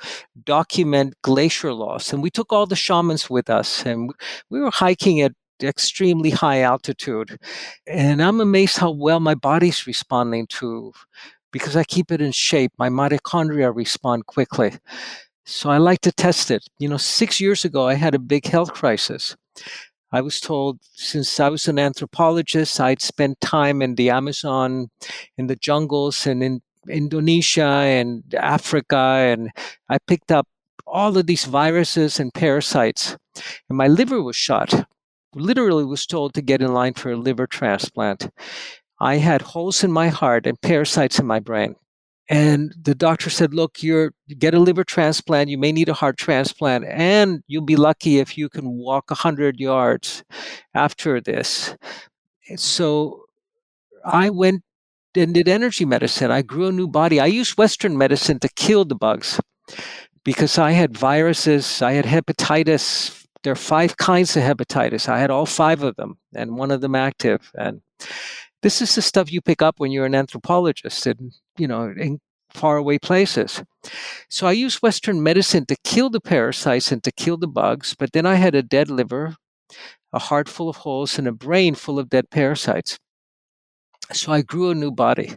document glacier loss. And we took all the shamans with us, and we were hiking at extremely high altitude. And I'm amazed how well my body's responding to, because I keep it in shape. My mitochondria respond quickly. So I like to test it. 6 years ago, I had a big health crisis. I was told, since I was an anthropologist, I'd spent time in the Amazon, in the jungles, and in Indonesia and Africa, and I picked up all of these viruses and parasites, and my liver was shot. Literally was told to get in line for a liver transplant. I had holes in my heart and parasites in my brain. And the doctor said, look, you get a liver transplant, you may need a heart transplant, and you'll be lucky if you can walk 100 yards after this. So I went and did energy medicine. I grew a new body. I used Western medicine to kill the bugs because I had viruses, I had hepatitis. There are 5 kinds of hepatitis. I had all 5 of them, and one of them active. And this is the stuff you pick up when you're an anthropologist in faraway places. So I used Western medicine to kill the parasites and to kill the bugs, but then I had a dead liver, a heart full of holes, and a brain full of dead parasites. So I grew a new body.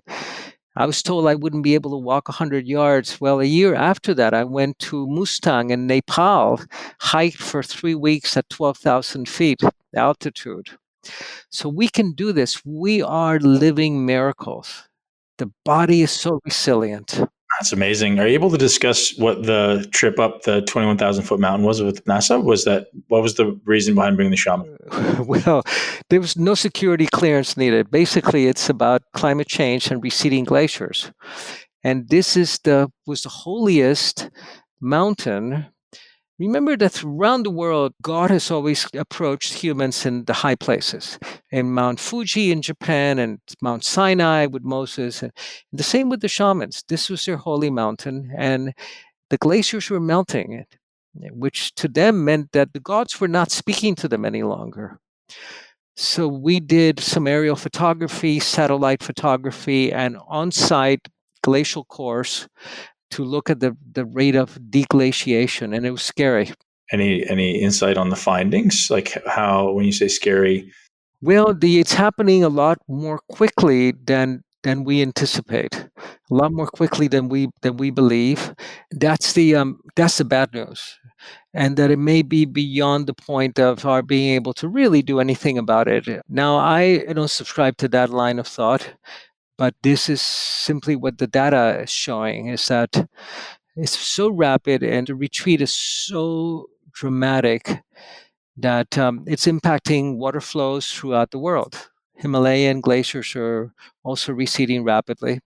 I was told I wouldn't be able to walk 100 yards. Well, a year after that, I went to Mustang in Nepal, hiked for 3 weeks at 12,000 feet altitude. So we can do this. We are living miracles. The body is so resilient. That's amazing. Are you able to discuss what the trip up the 21,000 foot mountain was with NASA? What was the reason behind bringing the shaman? Well, there was no security clearance needed. Basically, it's about climate change and receding glaciers. And this was the holiest mountain. Remember that around the world, God has always approached humans in the high places, in Mount Fuji in Japan and Mount Sinai with Moses, and the same with the shamans. This was their holy mountain, and the glaciers were melting, which to them meant that the gods were not speaking to them any longer. So we did some aerial photography, satellite photography, and on-site glacial course to look at the rate of deglaciation, and it was scary. Any insight on the findings? Like how, when you say scary? Well, it's happening a lot more quickly than we anticipate, a lot more quickly than we believe. That's the bad news, and that it may be beyond the point of our being able to really do anything about it. Now, I don't subscribe to that line of thought, but this is simply what the data is showing, is that it's so rapid and the retreat is so dramatic that it's impacting water flows throughout the world. Himalayan glaciers are also receding rapidly,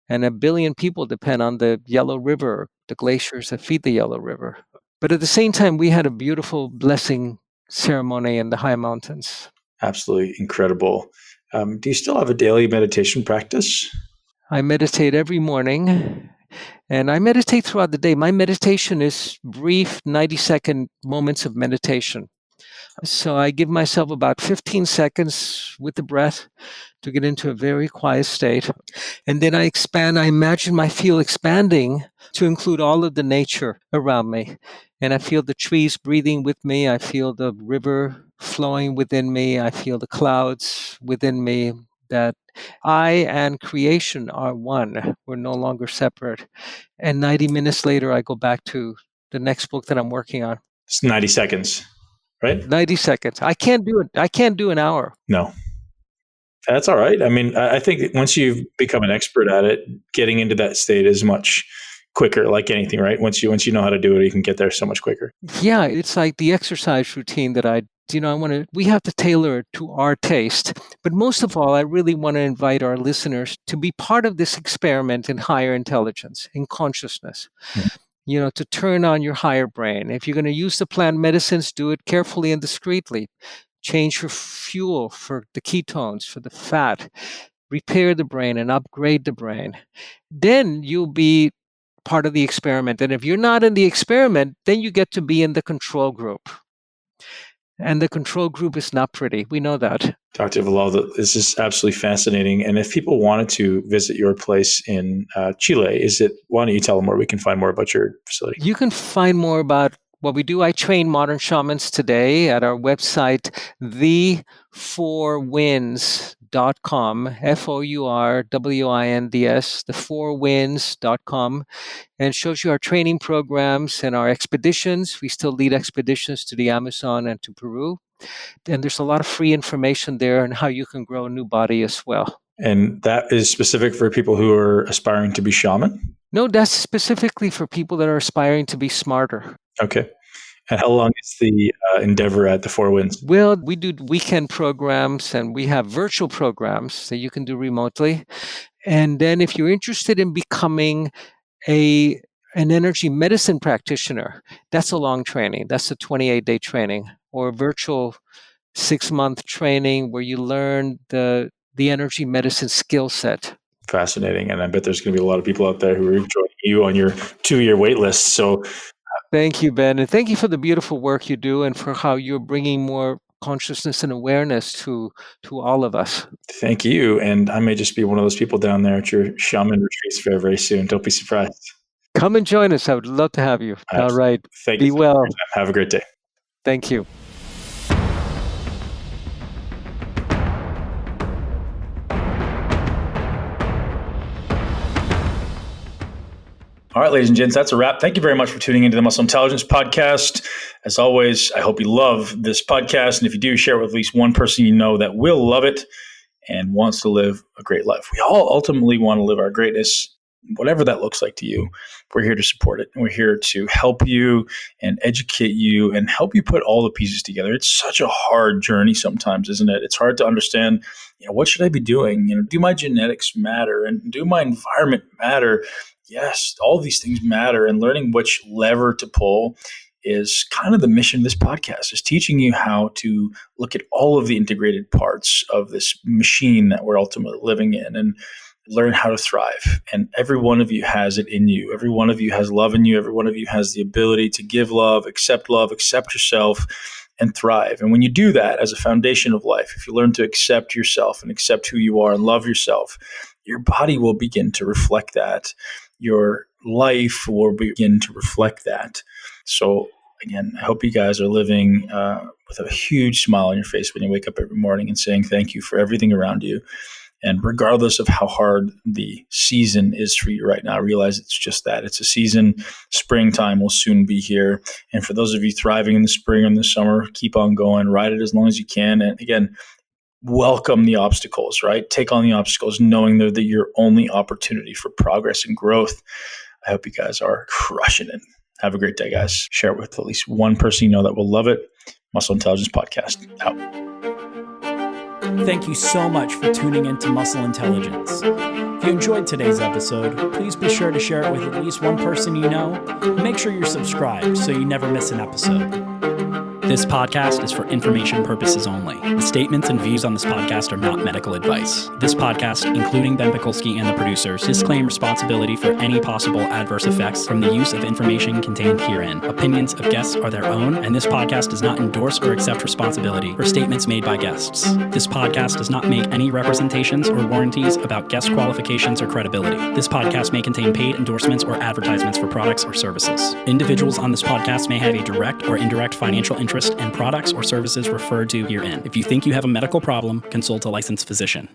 and 1 billion people depend on the Yellow River, the glaciers that feed the Yellow River. But at the same time, we had a beautiful blessing ceremony in the high mountains. Absolutely incredible. Do you still have a daily meditation practice? I meditate every morning, and I meditate throughout the day. My meditation is brief 90-second moments of meditation. So I give myself about 15 seconds with the breath to get into a very quiet state. And then I expand. I imagine my field expanding to include all of the nature around me. And I feel the trees breathing with me. I feel the river flowing within me. I feel the clouds within me, that I and creation are one. We're no longer separate. And 90 minutes later, I go back to the next book that I'm working on. It's 90 seconds, right? 90 seconds. I can't do it. I can't do an hour. No. That's all right. I mean, I think once you've become an expert at it, getting into that state is much quicker, like anything, right? Once you know how to do it, you can get there so much quicker. Yeah, it's like the exercise routine that we have to tailor it to our taste. But most of all, I really want to invite our listeners to be part of this experiment in higher intelligence, in consciousness. Mm-hmm. To turn on your higher brain. If you're going to use the plant medicines, do it carefully and discreetly. Change your fuel for the ketones, for the fat. Repair the brain and upgrade the brain. Then you'll be part of the experiment. And if you're not in the experiment, then you get to be in the control group. And the control group is not pretty. We know that. Dr. Villoldo, this is absolutely fascinating. And if people wanted to visit your place in Chile, why don't you tell them where we can find more about your facility? You can find more about what we do. I train modern shamans today at our website, the4winds.com, FOURWINDS, the4winds.com, and it shows you our training programs and our expeditions. We still lead expeditions to the Amazon and to Peru. And there's a lot of free information there on how you can grow a new body as well. And that is specific for people who are aspiring to be shaman? No, that's specifically for people that are aspiring to be smarter. Okay. And how long is the endeavor at the Four Winds? Well, we do weekend programs and we have virtual programs that you can do remotely. And then if you're interested in becoming an energy medicine practitioner, that's a long training. That's a 28-day training, or a virtual 6-month training where you learn the energy medicine skill set. Fascinating. And I bet there's going to be a lot of people out there who are joining you on your 2-year wait list. So thank you, Ben. And thank you for the beautiful work you do and for how you're bringing more consciousness and awareness to all of us. Thank you. And I may just be one of those people down there at your shaman retreats very, very soon. Don't be surprised. Come and join us. I would love to have you. Absolutely. All right. Thank be you. well. Have a great day. Thank you. All right, ladies and gents, that's a wrap. Thank you very much for tuning into the Muscle Intelligence Podcast. As always, I hope you love this podcast. And if you do, share it with at least one person you know that will love it and wants to live a great life. We all ultimately want to live our greatness, whatever that looks like to you. We're here to support it. And we're here to help you and educate you and help you put all the pieces together. It's such a hard journey sometimes, isn't it? It's hard to understand, what should I be doing? Do my genetics matter? And do my environment matter? Yes, all these things matter, and learning which lever to pull is kind of the mission of this podcast, is teaching you how to look at all of the integrated parts of this machine that we're ultimately living in and learn how to thrive. And every one of you has it in you. Every one of you has love in you. Every one of you has the ability to give love, accept yourself, and thrive. And when you do that as a foundation of life, if you learn to accept yourself and accept who you are and love yourself, your body will begin to reflect that. Your life will begin to reflect that. So again, I hope you guys are living with a huge smile on your face when you wake up every morning and saying thank you for everything around you. And regardless of how hard the season is for you right now, realize it's just that. It's a season. Springtime will soon be here. And for those of you thriving in the spring and the summer, keep on going. Ride it as long as you can. And again, welcome the obstacles, right? Take on the obstacles, knowing they're your only opportunity for progress and growth. I hope you guys are crushing it. Have a great day, guys. Share it with at least one person you know that will love it. Muscle Intelligence Podcast out. Thank you so much for tuning into Muscle Intelligence. If you enjoyed today's episode, please be sure to share it with at least one person you know. Make sure you're subscribed so you never miss an episode. This podcast is for information purposes only. The statements and views on this podcast are not medical advice. This podcast, including Ben Pikulski and the producers, disclaim responsibility for any possible adverse effects from the use of information contained herein. Opinions of guests are their own, and this podcast does not endorse or accept responsibility for statements made by guests. This podcast does not make any representations or warranties about guest qualifications or credibility. This podcast may contain paid endorsements or advertisements for products or services. Individuals on this podcast may have a direct or indirect financial interest in products or services referred to herein. If you think you have a medical problem, consult a licensed physician.